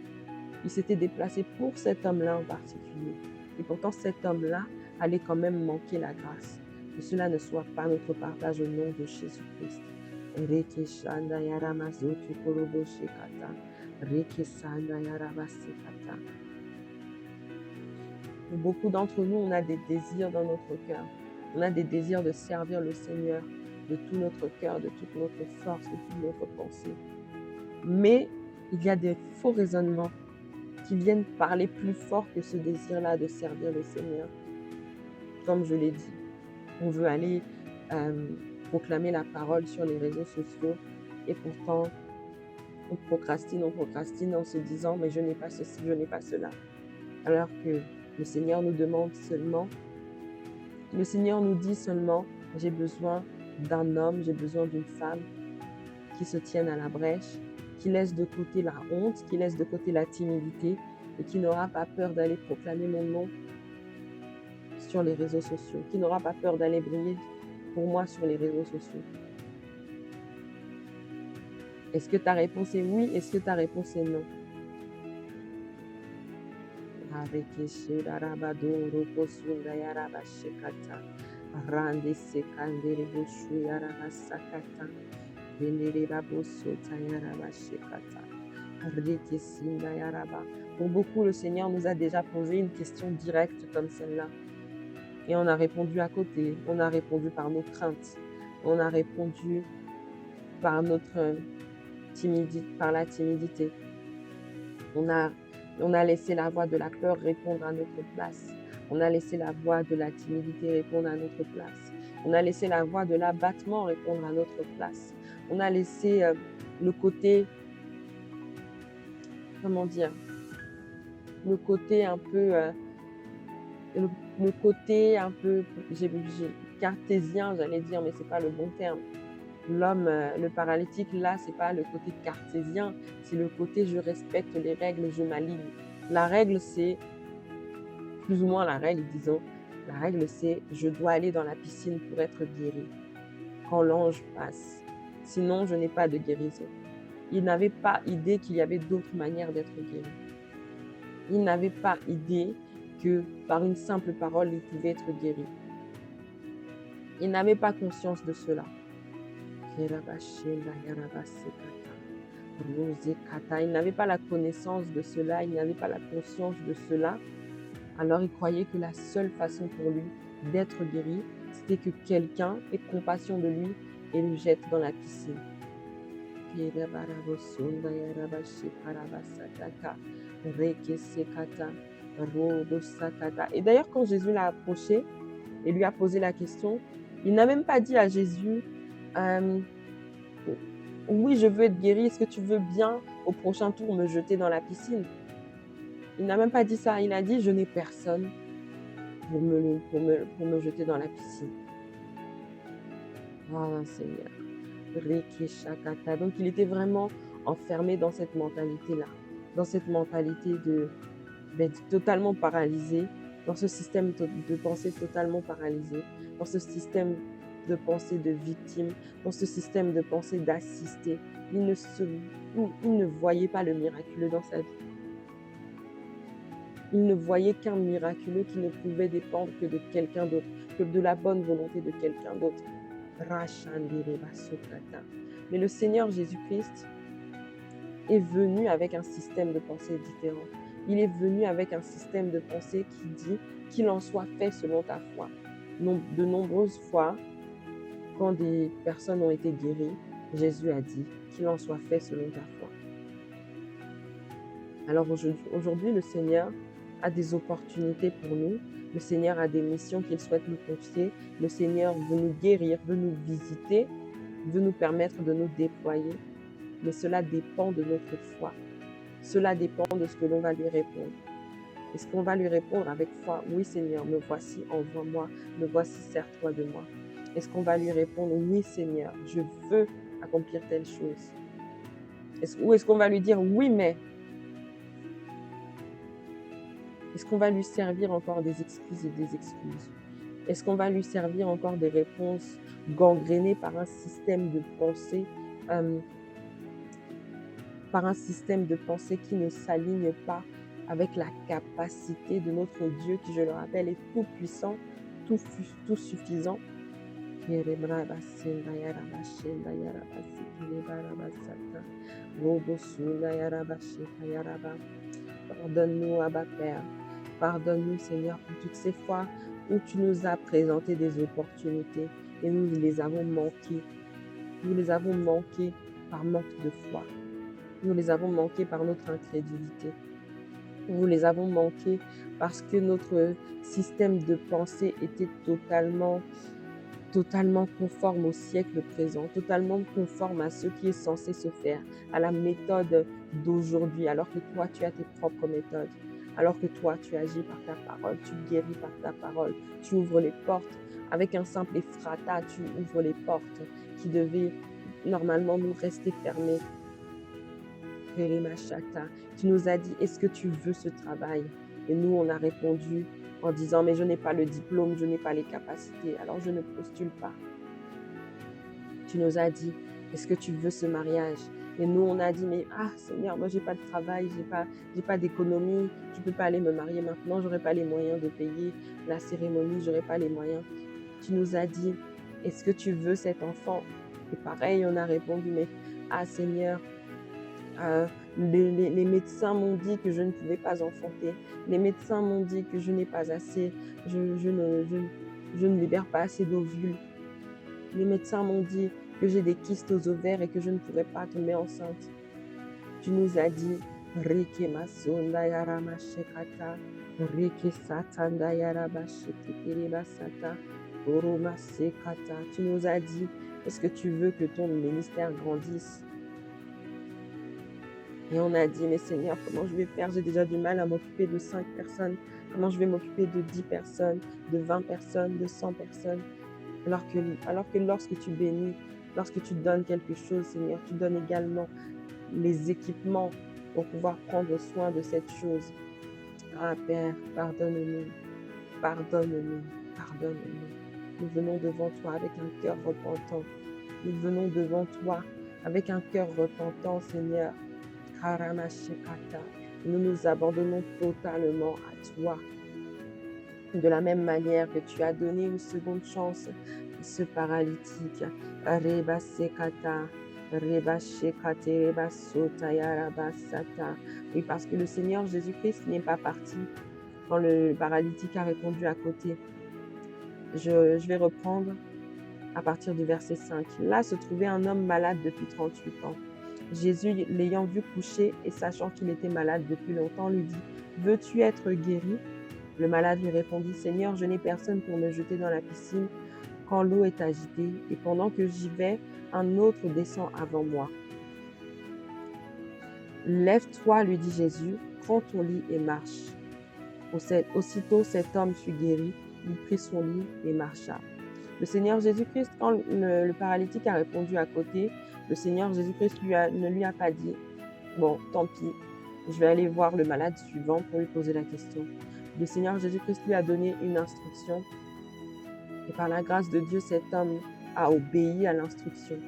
Il s'était déplacé pour cet homme-là en particulier. Et pourtant, cet homme-là allait quand même manquer la grâce. Que cela ne soit pas notre partage au nom de Jésus-Christ. Pour beaucoup d'entre nous, on a des désirs dans notre cœur. On a des désirs de servir le Seigneur de tout notre cœur, de toute notre force, de toute notre pensée. Mais il y a des faux raisonnements qui viennent parler plus fort que ce désir-là de servir le Seigneur. Comme je l'ai dit, on veut aller proclamer la parole sur les réseaux sociaux et pourtant on procrastine en se disant « mais je n'ai pas ceci, je n'ai pas cela ». Alors que le Seigneur nous demande seulement, le Seigneur nous dit seulement « j'ai besoin d'un homme, j'ai besoin d'une femme qui se tienne à la brèche, qui laisse de côté la honte, qui laisse de côté la timidité et qui n'aura pas peur d'aller proclamer mon nom sur les réseaux sociaux, qui n'aura pas peur d'aller briller pour moi sur les réseaux sociaux. » Est-ce que ta réponse est oui? Est-ce que ta réponse est non? Pour beaucoup, le Seigneur nous a déjà posé une question directe comme celle-là. Et on a répondu à côté, on a répondu par nos craintes, on a répondu par notre timidité, par la timidité. On a laissé la voix de la peur répondre à notre place. On a laissé la voix de la timidité répondre à notre place. On a laissé la voix de l'abattement répondre à notre place. On a laissé le côté, comment dire, le côté un peu cartésien, j'allais dire, mais c'est pas le bon terme. L'homme, le paralytique, là, c'est pas le côté cartésien, c'est le côté je respecte les règles, je m'aligne. La règle, c'est plus ou moins la règle, disons. La règle, c'est je dois aller dans la piscine pour être guéri quand l'ange passe. Sinon, je n'ai pas de guérison. Il n'avait pas idée qu'il y avait d'autres manières d'être guéri. Il n'avait pas idée que par une simple parole, il pouvait être guéri. Il n'avait pas conscience de cela. Il n'avait pas la connaissance de cela, il n'avait pas la conscience de cela. Alors il croyait que la seule façon pour lui d'être guéri, c'était que quelqu'un ait compassion de lui et le jette dans la piscine. Et d'ailleurs, quand Jésus l'a approché et lui a posé la question, il n'a même pas dit à Jésus oui, je veux être guéri, est-ce que tu veux bien au prochain tour me jeter dans la piscine? Il n'a même pas dit ça, il a dit je n'ai personne pour me jeter dans la piscine. Oh Seigneur. Donc il était vraiment enfermé dans cette mentalité-là, dans cette mentalité totalement paralysé, dans ce système de pensée totalement paralysé, dans ce système de pensée de victime, dans ce système de pensée d'assister. Il ne voyait pas le miraculeux dans sa vie. Il ne voyait qu'un miraculeux qui ne pouvait dépendre que de quelqu'un d'autre, que de la bonne volonté de quelqu'un d'autre. Mais le Seigneur Jésus-Christ est venu avec un système de pensée différent. Il est venu avec un système de pensée qui dit qu'il en soit fait selon ta foi. De nombreuses fois, quand des personnes ont été guéries, Jésus a dit qu'il en soit fait selon ta foi. Alors aujourd'hui, le Seigneur a des opportunités pour nous. Le Seigneur a des missions qu'il souhaite nous confier. Le Seigneur veut nous guérir, veut nous visiter, veut nous permettre de nous déployer. Mais cela dépend de notre foi. Cela dépend de ce que l'on va lui répondre. Est-ce qu'on va lui répondre avec foi? Oui Seigneur, me voici, envoie-moi, me voici, sers-toi de moi. Est-ce qu'on va lui répondre? Oui Seigneur, je veux accomplir telle chose. Ou est-ce qu'on va lui dire oui mais? Est-ce qu'on va lui servir encore des excuses et des excuses? Est-ce qu'on va lui servir encore des réponses gangrénées par un système de pensée qui ne s'aligne pas avec la capacité de notre Dieu qui, je le rappelle, est tout puissant, tout suffisant. Pardonne-nous, Abba Père. Pardonne-nous, Seigneur, pour toutes ces fois où tu nous as présenté des opportunités et nous les avons manquées. Nous les avons manquées par manque de foi. Nous les avons manquées par notre incrédulité. Nous les avons manquées parce que notre système de pensée était totalement conforme au siècle présent, totalement conforme à ce qui est censé se faire, à la méthode d'aujourd'hui, alors que toi, tu as tes propres méthodes, alors que toi, tu agis par ta parole, tu guéris par ta parole, tu ouvres les portes. Avec un simple effrata, tu ouvres les portes qui devaient normalement nous rester fermées. Tu nous as dit, est-ce que tu veux ce travail? Et nous, on a répondu en disant, mais je n'ai pas le diplôme, je n'ai pas les capacités, alors je ne postule pas. Tu nous as dit, est-ce que tu veux ce mariage? Et nous, on a dit, mais Seigneur, moi, j'ai pas de travail, j'ai pas d'économie, je peux pas aller me marier maintenant, j'aurai pas les moyens de payer la cérémonie, j'aurai pas les moyens. Tu nous as dit, est-ce que tu veux cet enfant? Et pareil, on a répondu, mais Seigneur, les médecins m'ont dit que je ne pouvais pas enfanter. Les médecins m'ont dit que je n'ai pas assez, je ne libère pas assez d'ovules. Les médecins m'ont dit que j'ai des kystes aux ovaires et que je ne pourrais pas tomber enceinte. Tu nous as dit, tu nous as dit, est-ce que tu veux que ton ministère grandisse? Et on a dit, mais Seigneur, comment je vais faire? J'ai déjà du mal à m'occuper de 5 personnes. Comment je vais m'occuper de 10 personnes, de 20 personnes, de 100 personnes? Alors que lorsque tu bénis, lorsque tu donnes quelque chose, Seigneur, tu donnes également les équipements pour pouvoir prendre soin de cette chose. Père, pardonne-nous, pardonne-nous, pardonne-nous. Nous venons devant toi avec un cœur repentant. Nous venons devant toi avec un cœur repentant, Seigneur. Nous nous abandonnons totalement à toi. De la même manière que tu as donné une seconde chance à ce paralytique. Oui, parce que le Seigneur Jésus-Christ n'est pas parti quand le paralytique a répondu à côté. Je vais reprendre à partir du verset 5. Là se trouvait un homme malade depuis 38 ans. Jésus, l'ayant vu couché et sachant qu'il était malade depuis longtemps, lui dit, « Veux-tu être guéri ?» Le malade lui répondit, « Seigneur, je n'ai personne pour me jeter dans la piscine quand l'eau est agitée, et pendant que j'y vais, un autre descend avant moi. » « Lève-toi, lui dit Jésus, prends ton lit et marche. » Aussitôt cet homme fut guéri, il prit son lit et marcha. Le Seigneur Jésus-Christ, quand le paralytique a répondu à côté, le Seigneur Jésus-Christ ne lui a pas dit, « Bon, tant pis, je vais aller voir le malade suivant pour lui poser la question. » Le Seigneur Jésus-Christ lui a donné une instruction. Et par la grâce de Dieu, cet homme a obéi à l'instruction.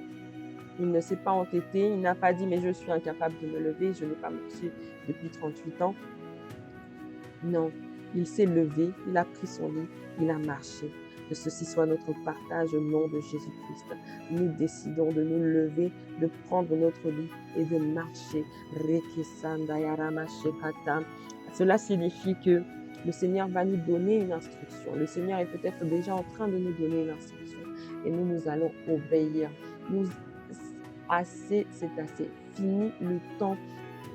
Il ne s'est pas entêté, il n'a pas dit « Mais je suis incapable de me lever, je n'ai pas marché depuis 38 ans. » Non, il s'est levé, il a pris son lit, il a marché. Que ceci soit notre partage au nom de Jésus-Christ. Nous décidons de nous lever, de prendre notre lit et de marcher. Cela signifie que le Seigneur va nous donner une instruction. Le Seigneur est peut-être déjà en train de nous donner une instruction et nous allons obéir. C'est assez. Fini le temps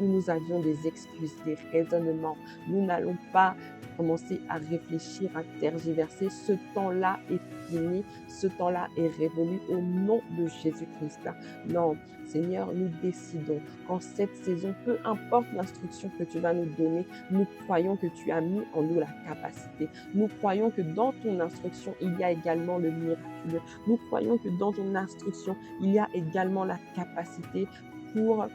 où nous avions des excuses, des raisonnements. Nous n'allons pas commencer à réfléchir, à tergiverser. Ce temps-là est fini. Ce temps-là est révolu au nom de Jésus-Christ. Non, Seigneur, nous décidons qu'en cette saison, peu importe l'instruction que tu vas nous donner, nous croyons que tu as mis en nous la capacité. Nous croyons que dans ton instruction, il y a également le miraculeux. Nous croyons que dans ton instruction, il y a également la capacité pour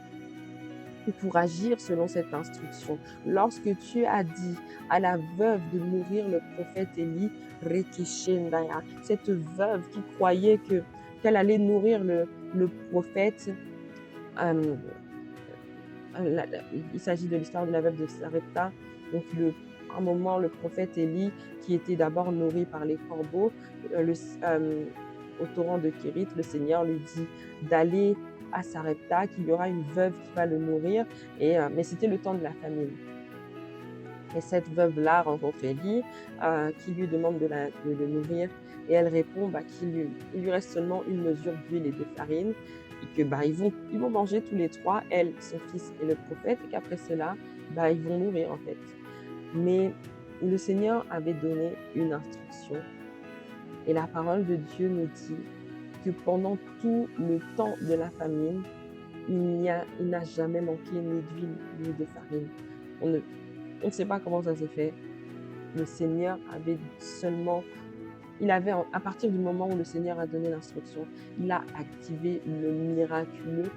agir selon cette instruction. Lorsque tu as dit à la veuve de nourrir le prophète Élie, cette veuve qui croyait qu'elle allait nourrir le prophète, il s'agit de l'histoire de la veuve de Sarepta. Donc à un moment, le prophète Élie, qui était d'abord nourri par les corbeaux, au torrent de Kérit, le Seigneur lui dit d'aller à Sarepta, qu'il y aura une veuve qui va le nourrir, mais c'était le temps de la famine. Et cette veuve-là rencontre Élie, qui lui demande de le nourrir, et elle répond qu'il lui reste seulement une mesure d'huile et de farine, et que ils vont manger tous les trois, elle, son fils et le prophète, et qu'après cela, ils vont mourir en fait. Mais le Seigneur avait donné une instruction, et la parole de Dieu nous dit que pendant tout le temps de la famine, il n'a jamais manqué ni d'huile ni de farine. On ne sait pas comment ça s'est fait. Le Seigneur avait à partir du moment où le Seigneur a donné l'instruction, il a activé le miraculeux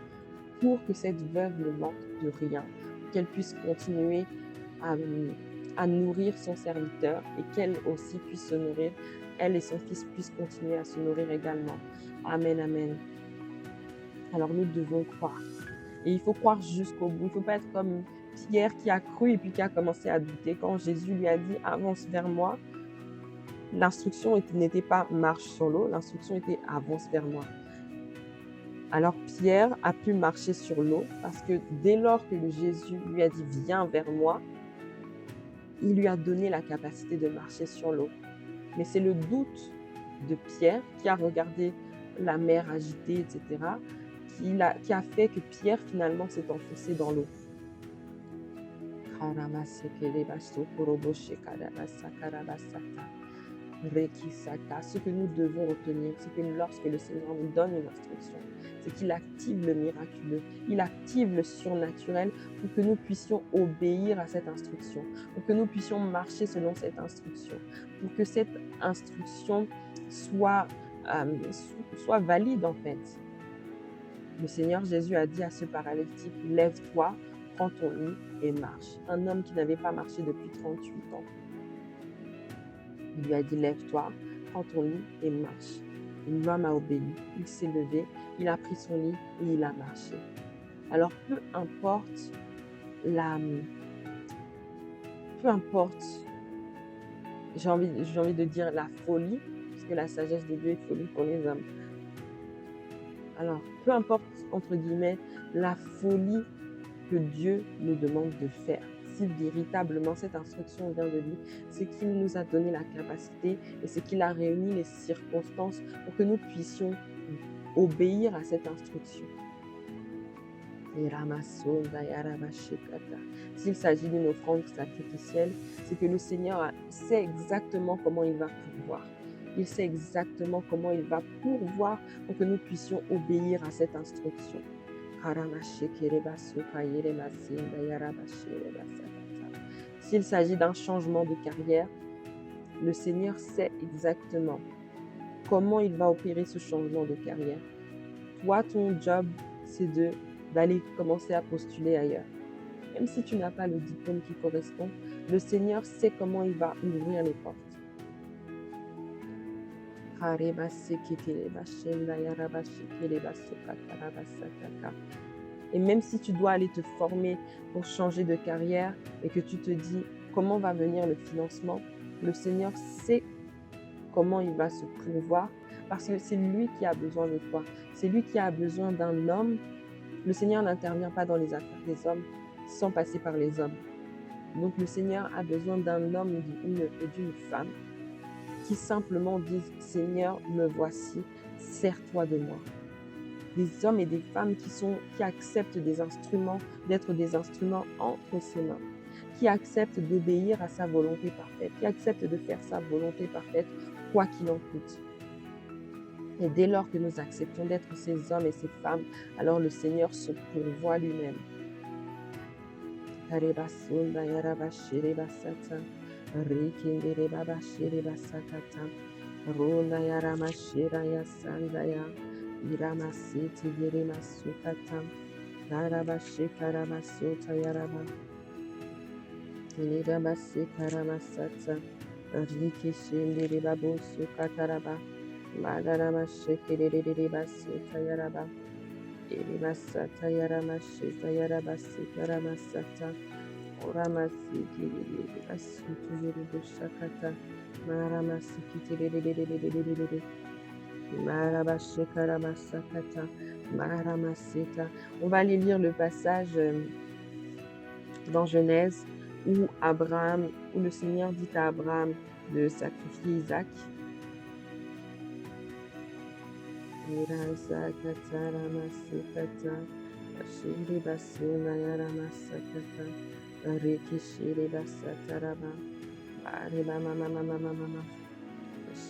pour que cette veuve ne manque de rien, qu'elle puisse continuer à nourrir son serviteur et qu'elle aussi puisse se nourrir, elle et son fils puissent continuer à se nourrir également. Amen, amen. Alors nous devons croire. Et il faut croire jusqu'au bout. Il ne faut pas être comme Pierre qui a cru et puis qui a commencé à douter. Quand Jésus lui a dit « avance vers moi », l'instruction n'était pas « marche sur l'eau », l'instruction était « avance vers moi ». Alors Pierre a pu marcher sur l'eau parce que dès lors que Jésus lui a dit « viens vers moi », il lui a donné la capacité de marcher sur l'eau. Mais c'est le doute de Pierre qui a regardé la mer agitée, etc., qui a fait que Pierre finalement s'est enfoncé dans l'eau. Ce que nous devons retenir, c'est que lorsque le Seigneur nous donne une instruction, c'est qu'il active le miraculeux, il active le surnaturel pour que nous puissions obéir à cette instruction, pour que nous puissions marcher selon cette instruction, pour que cette instruction soit valide en fait. Le Seigneur Jésus a dit à ce paralytique, lève-toi, prends ton lit et marche. Un homme qui n'avait pas marché depuis 38 ans. Il lui a dit, lève-toi, prends ton lit et marche. L'homme a obéi, il s'est levé, il a pris son lit et il a marché. Alors peu importe, j'ai envie de dire la folie, parce que la sagesse de Dieu est folie pour les hommes. Alors, peu importe, entre guillemets, la folie que Dieu nous demande de faire. Si véritablement cette instruction vient de lui, c'est qu'il nous a donné la capacité et c'est qu'il a réuni les circonstances pour que nous puissions obéir à cette instruction. S'il s'agit d'une offrande sacrificielle, c'est que le Seigneur sait exactement comment il va pourvoir. Il sait exactement comment il va pourvoir pour que nous puissions obéir à cette instruction. S'il s'agit d'un changement de carrière, le Seigneur sait exactement comment il va opérer ce changement de carrière. Toi, ton job, c'est d'aller commencer à postuler ailleurs. Même si tu n'as pas le diplôme qui correspond, le Seigneur sait comment il va ouvrir les portes. Et même si tu dois aller te former pour changer de carrière et que tu te dis comment va venir le financement. Le Seigneur sait comment il va se pourvoir parce que c'est lui qui a besoin de toi. C'est lui qui a besoin d'un homme. Le Seigneur n'intervient pas dans les affaires des hommes sans passer par les hommes. Donc le Seigneur a besoin d'un homme et d'une femme qui simplement disent « Seigneur, me voici, sers-toi de moi ». Des hommes et des femmes qui acceptent d'être des instruments entre ses mains, qui acceptent d'obéir à sa volonté parfaite, qui acceptent de faire sa volonté parfaite, quoi qu'il en coûte. Et dès lors que nous acceptons d'être ces hommes et ces femmes, alors le Seigneur se pourvoit lui-même. Iramasiti Yerimasukata, Karabashi Karamasota Yaraba, Nidabasi Karamasata, Riki Shindi Babu Sukataraba, Madaramashi Kiribasuta Yaraba, Irimasata Yaramashita Yarabasi Karamasata, Oramasi Kiribasutu Yeribushakata, Maramasi Kitiri. On va aller lire le passage dans Genèse où le Seigneur dit à Abraham de sacrifier Isaac.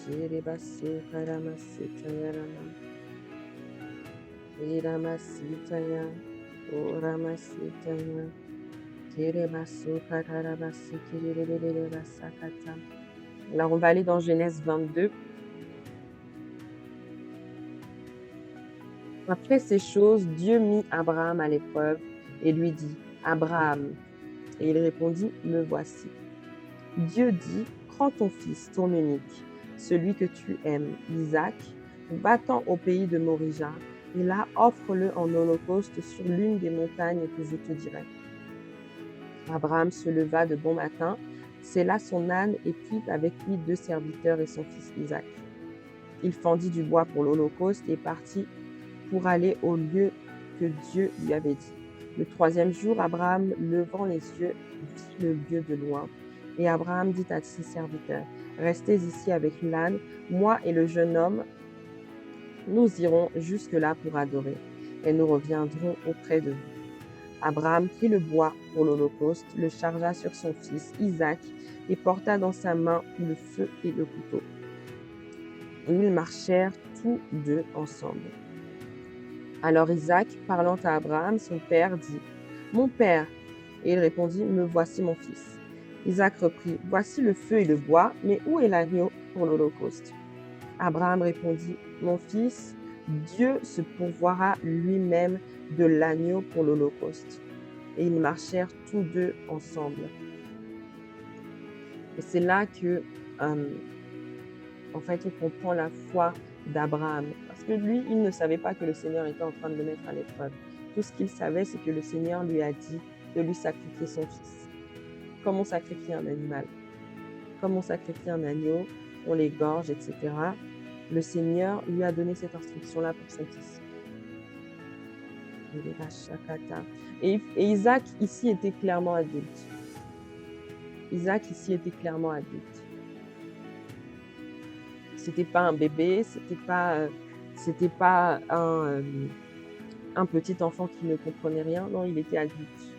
Shiribasi Karamasita Yarama Iramasitaya Uramasitaya Kiribasu Katarabasi Kiribasakata. Alors on va aller dans Genèse 22. Après ces choses, Dieu mit Abraham à l'épreuve et lui dit « Abraham ». Et il répondit « Me voici ». Dieu dit « Prends ton fils, ton unique, celui que tu aimes, Isaac, va-t'en au pays de Morija, et là offre-le en holocauste sur l'une des montagnes que je te dirai. » Abraham se leva de bon matin, sella son âne et prit avec lui 2 serviteurs et son fils Isaac. Il fendit du bois pour l'holocauste et partit pour aller au lieu que Dieu lui avait dit. Le 3e jour, Abraham, levant les yeux, vit le lieu de loin. Et Abraham dit à ses serviteurs, « Restez ici avec l'âne, moi et le jeune homme, nous irons jusque-là pour adorer, et nous reviendrons auprès de vous. » Abraham prit le bois pour l'holocauste, le chargea sur son fils Isaac, et porta dans sa main le feu et le couteau. Et ils marchèrent tous 2 ensemble. Alors Isaac, parlant à Abraham, son père, dit, « Mon père !» Et il répondit, « Me voici mon fils. » Isaac reprit, « Voici le feu et le bois, mais où est l'agneau pour l'holocauste ?» Abraham répondit, « Mon fils, Dieu se pourvoira lui-même de l'agneau pour l'holocauste. » Et ils marchèrent tous 2 ensemble. Et c'est là que, en fait, on comprend la foi d'Abraham. Parce que lui, il ne savait pas que le Seigneur était en train de le mettre à l'épreuve. Tout ce qu'il savait, c'est que le Seigneur lui a dit de lui sacrifier son fils. Comme on sacrifie un animal, comme on sacrifie un agneau, on l'égorge, etc. Le Seigneur lui a donné cette instruction-là pour son fils. Et Isaac ici était clairement adulte. Isaac ici était clairement adulte. C'était pas un bébé, c'était pas un petit enfant qui ne comprenait rien. Non, il était adulte.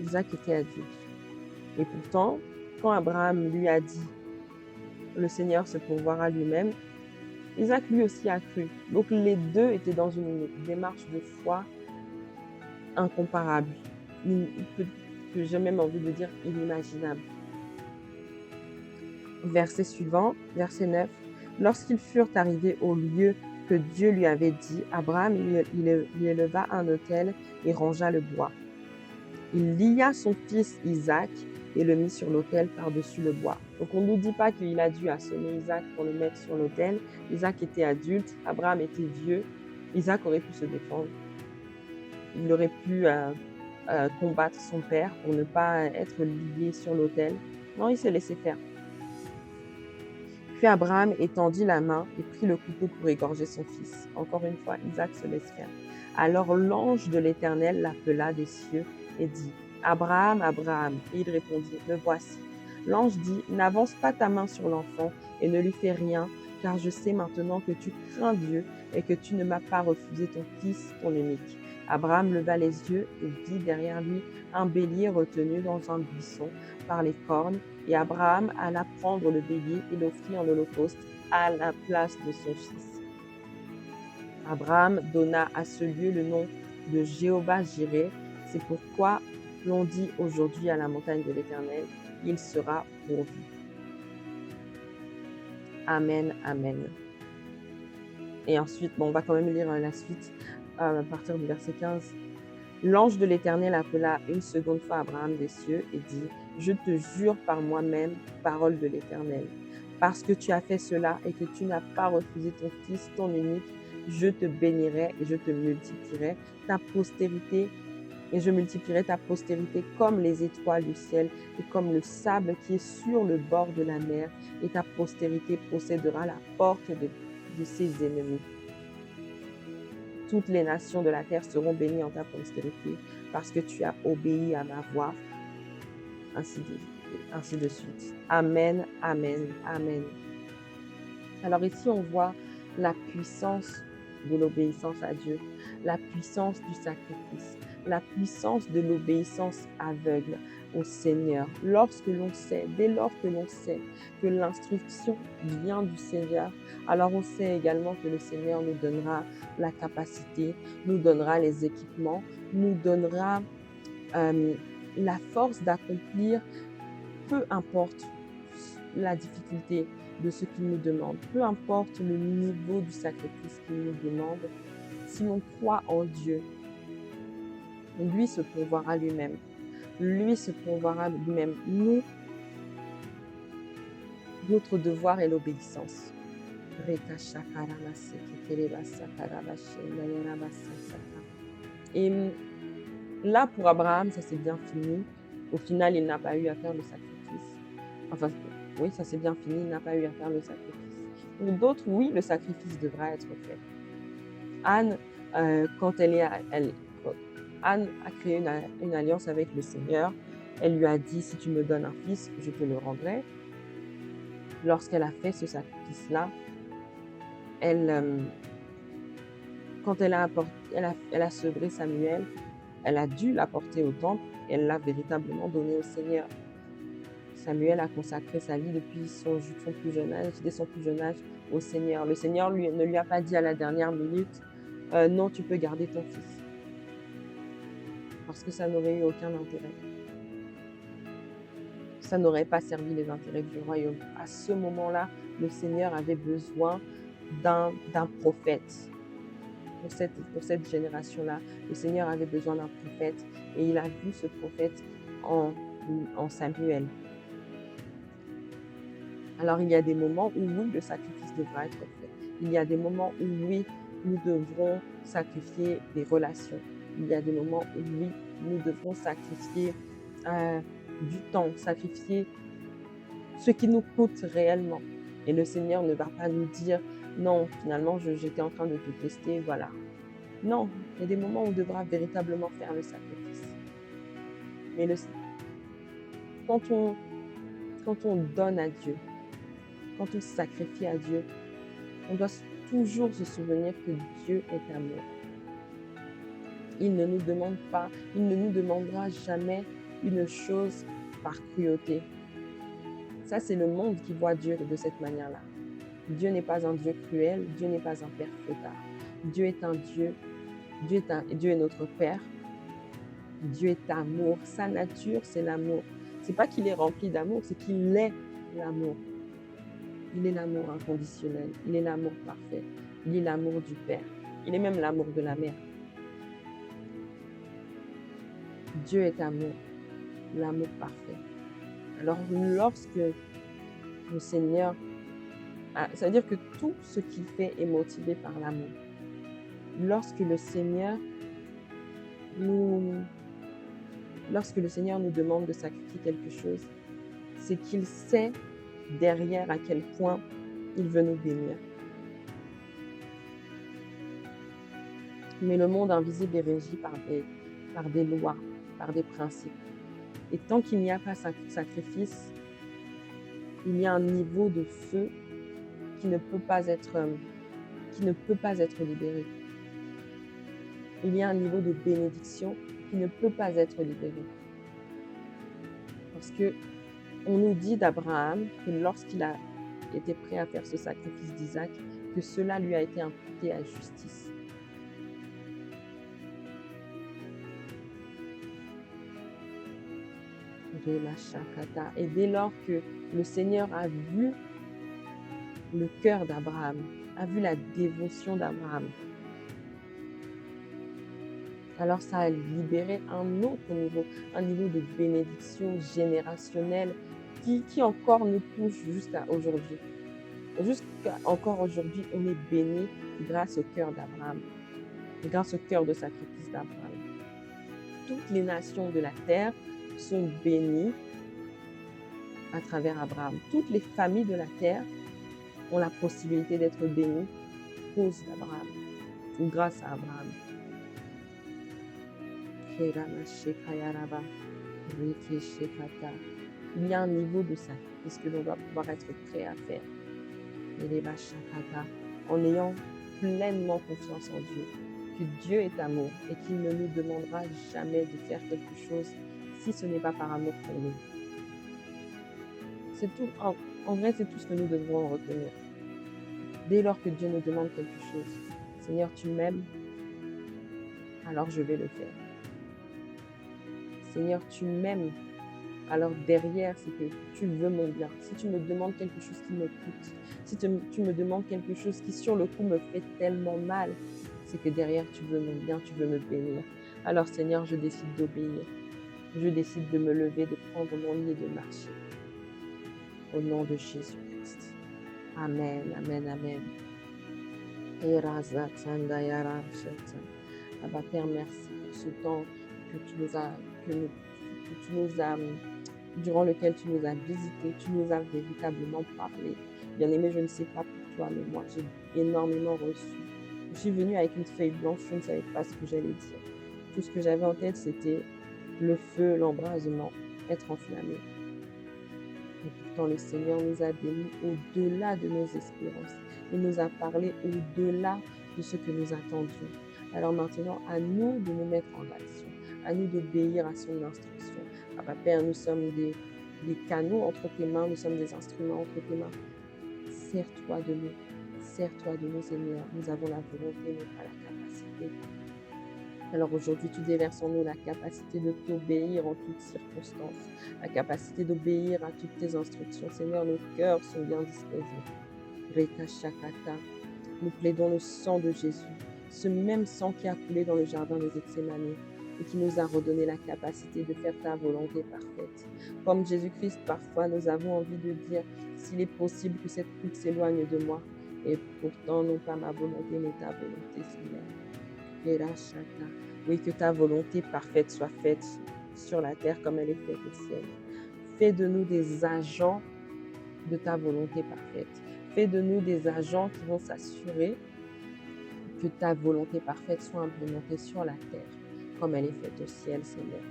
Isaac était adulte. Et pourtant, quand Abraham lui a dit « Le Seigneur se pourvoira lui-même », Isaac lui aussi a cru. Donc les 2 étaient dans une démarche de foi incomparable, que j'ai même envie de dire inimaginable. Verset suivant, verset 9. Lorsqu'ils furent arrivés au lieu que Dieu lui avait dit, Abraham il éleva un autel et rangea le bois. Il lia son fils Isaac et le mit sur l'autel par-dessus le bois. Donc on ne nous dit pas qu'il a dû assommer Isaac pour le mettre sur l'autel. Isaac était adulte, Abraham était vieux. Isaac aurait pu se défendre. Il aurait pu combattre son père, pour ne pas être lié sur l'autel. Non, il s'est laissé faire. Puis Abraham étendit la main et prit le couteau pour égorger son fils. Encore une fois, Isaac se laisse faire. Alors l'ange de l'Éternel l'appela des cieux et dit, « Abraham, Abraham !» Et il répondit, « Me voici. » L'ange dit, « N'avance pas ta main sur l'enfant et ne lui fais rien, car je sais maintenant que tu crains Dieu et que tu ne m'as pas refusé ton fils, ton unique. » Abraham leva les yeux et vit derrière lui un bélier retenu dans un buisson par les cornes, et Abraham alla prendre le bélier et l'offrit en holocauste à la place de son fils. Abraham donna à ce lieu le nom de Jéhovah-Jireh. C'est pourquoi l'on dit aujourd'hui à la montagne de l'Éternel, il sera pourvu. Amen, amen. Et ensuite, on va quand même lire la suite à partir du verset 15. L'ange de l'Éternel appela une seconde fois Abraham des cieux et dit, « Je te jure par moi-même, parole de l'Éternel, parce que tu as fait cela et que tu n'as pas refusé ton fils, ton unique, je te bénirai et je te multiplierai ta postérité, et je multiplierai ta postérité comme les étoiles du ciel et comme le sable qui est sur le bord de la mer, et ta postérité possédera la porte de ses ennemis. Toutes les nations de la terre seront bénies en ta postérité, parce que tu as obéi à ma voix. » Ainsi de suite. Amen, amen, amen. Alors ici, on voit la puissance de l'obéissance à Dieu, la puissance du sacrifice, la puissance de l'obéissance aveugle au Seigneur. Lorsque l'on sait, dès lors que l'on sait que l'instruction vient du Seigneur, alors on sait également que le Seigneur nous donnera la capacité, nous donnera les équipements, nous donnera la force d'accomplir, peu importe la difficulté de ce qu'il nous demande, peu importe le niveau du sacrifice qu'il nous demande, si l'on croit en Dieu, lui se pourvoira lui-même. Lui se pourvoira lui-même. Nous, notre devoir est l'obéissance. Et là, pour Abraham, ça s'est bien fini. Au final, il n'a pas eu à faire le sacrifice. Enfin, oui, ça s'est bien fini, il n'a pas eu à faire le sacrifice. Pour d'autres, oui, le sacrifice devra être fait. Anne, Anne a créé une alliance avec le Seigneur. Elle lui a dit, si tu me donnes un fils, je te le rendrai. Lorsqu'elle a fait ce sacrifice-là, quand elle a sevré Samuel, elle a dû l'apporter au temple et elle l'a véritablement donné au Seigneur. Samuel a consacré sa vie depuis son plus jeune âge, dès son plus jeune âge, au Seigneur. Le Seigneur ne lui a pas dit à la dernière minute, non, tu peux garder ton fils. Parce que ça n'aurait eu aucun intérêt. Ça n'aurait pas servi les intérêts du royaume. À ce moment-là, le Seigneur avait besoin d'un prophète. Pour cette génération-là, le Seigneur avait besoin d'un prophète et il a vu ce prophète en Samuel. Alors, il y a des moments où, oui, le sacrifice devra être fait. Il y a des moments où, oui, nous devrons sacrifier des relations. Il y a des moments où, oui, nous devrons sacrifier du temps, sacrifier ce qui nous coûte réellement. Et le Seigneur ne va pas nous dire, non, finalement, j'étais en train de te tester, voilà. Non, il y a des moments où on devra véritablement faire le sacrifice. Mais quand on donne à Dieu, quand on sacrifie à Dieu, on doit toujours se souvenir que Dieu est amour. Il ne nous demandera jamais une chose par cruauté. Ça, c'est le monde qui voit Dieu de cette manière-là. Dieu n'est pas un Dieu cruel, Dieu n'est pas un Père fêtard. Dieu est un Dieu, Dieu est notre Père. Dieu est amour. Sa nature, c'est l'amour. C'est pas qu'il est rempli d'amour, c'est qu'il est l'amour. Il est l'amour inconditionnel. Il est l'amour parfait. Il est l'amour du Père. Il est même l'amour de la mère. Dieu est amour, l'amour parfait. Alors, lorsque le Seigneur, ça veut dire que tout ce qu'il fait est motivé par l'amour. Lorsque le Seigneur nous lorsque le Seigneur nous demande de sacrifier quelque chose, c'est qu'il sait derrière à quel point il veut nous bénir. Mais le monde invisible est régi par des lois, par des principes. Et tant qu'il n'y a pas sacrifice, il y a un niveau de feu qui ne peut pas être libéré. Il y a un niveau de bénédiction qui ne peut pas être libéré. Parce que on nous dit d'Abraham que lorsqu'il a été prêt à faire ce sacrifice d'Isaac, que cela lui a été imputé à justice. Et dès lors que le Seigneur a vu le cœur d'Abraham, a vu la dévotion d'Abraham, alors ça a libéré un autre niveau, un niveau de bénédiction générationnelle qui encore nous touche jusqu'à aujourd'hui. Jusqu'à encore aujourd'hui, on est béni grâce au cœur d'Abraham, grâce au cœur de sacrifice d'Abraham. Toutes les nations de la terre sont bénies à travers Abraham. Toutes les familles de la terre ont la possibilité d'être bénies à cause d'Abraham ou grâce à Abraham. Il y a un niveau de sacrifice que l'on doit pouvoir être prêt à faire. En ayant pleinement confiance en Dieu, que Dieu est amour et qu'il ne nous demandera jamais de faire quelque chose si ce n'est pas par amour pour nous. C'est tout, en vrai, c'est tout ce que nous devrons en retenir. Dès lors que Dieu nous demande quelque chose, Seigneur, tu m'aimes, alors je vais le faire. Seigneur, tu m'aimes, alors derrière, c'est que tu veux mon bien. Si tu me demandes quelque chose qui me coûte, si tu me demandes quelque chose qui sur le coup me fait tellement mal, c'est que derrière tu veux mon bien, tu veux me bénir. Alors Seigneur, je décide d'obéir. Je décide de me lever, de prendre mon lit et de marcher. Au nom de Jésus-Christ. Amen, amen, amen. Abba Père, merci pour ce temps que tu nous as, durant lequel tu nous as visités, tu nous as véritablement parlé. Bien-aimé, je ne sais pas pour toi, mais moi, j'ai énormément reçu. Je suis venue avec une feuille blanche, je ne savais pas ce que j'allais dire. Tout ce que j'avais en tête, c'était le feu, l'embrasement, être enflammé. Et pourtant, le Seigneur nous a bénis au-delà de nos espérances. Il nous a parlé au-delà de ce que nous attendions. Alors maintenant, à nous de nous mettre en action, à nous d'obéir à son instruction. Papa Père, nous sommes des canaux entre tes mains, nous sommes des instruments entre tes mains. Sers-toi de nous, Seigneur. Nous avons la volonté, mais pas la capacité. Alors aujourd'hui, tu déverses en nous la capacité de t'obéir en toutes circonstances, la capacité d'obéir à toutes tes instructions. Seigneur, nos cœurs sont bien disposés. Reka Shakata, nous plaidons le sang de Jésus, ce même sang qui a coulé dans le jardin de Gethsémani et qui nous a redonné la capacité de faire ta volonté parfaite. Comme Jésus-Christ, parfois, nous avons envie de dire, s'il est possible que cette coupe s'éloigne de moi, et pourtant, non pas ma volonté, mais ta volonté, Seigneur. Oui, que ta volonté parfaite soit faite sur la terre comme elle est faite au ciel. Fais de nous des agents de ta volonté parfaite. Fais de nous des agents qui vont s'assurer que ta volonté parfaite soit implémentée sur la terre comme elle est faite au ciel, Seigneur.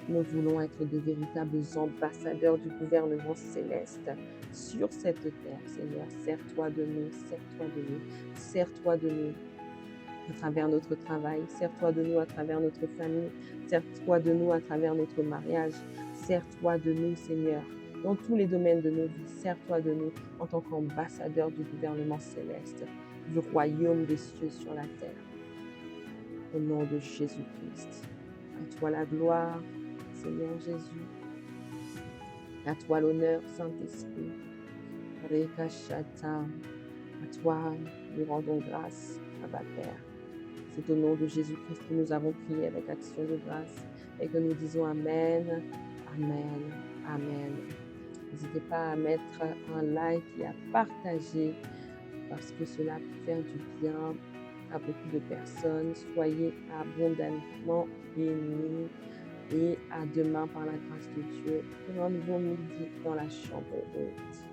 Nous voulons être de véritables ambassadeurs du gouvernement céleste sur cette terre, Seigneur. Sers-toi de nous, sers-toi de nous, sers-toi de nous à travers notre travail, sers-toi de nous à travers notre famille, sers-toi de nous à travers notre mariage, sers-toi de nous, Seigneur, dans tous les domaines de nos vies, sers-toi de nous en tant qu'ambassadeur du gouvernement céleste, du royaume des cieux sur la terre. Au nom de Jésus-Christ, à toi la gloire, Seigneur Jésus, à toi l'honneur, Saint-Esprit, Rekashata, à toi nous rendons grâce, Abba Père. C'est au nom de Jésus-Christ que nous avons prié avec action de grâce et que nous disons Amen, Amen, Amen. N'hésitez pas à mettre un like et à partager parce que cela peut faire du bien à beaucoup de personnes. Soyez abondamment bénis Et à demain par la grâce de Dieu pour un nouveau midi dans la chambre haute.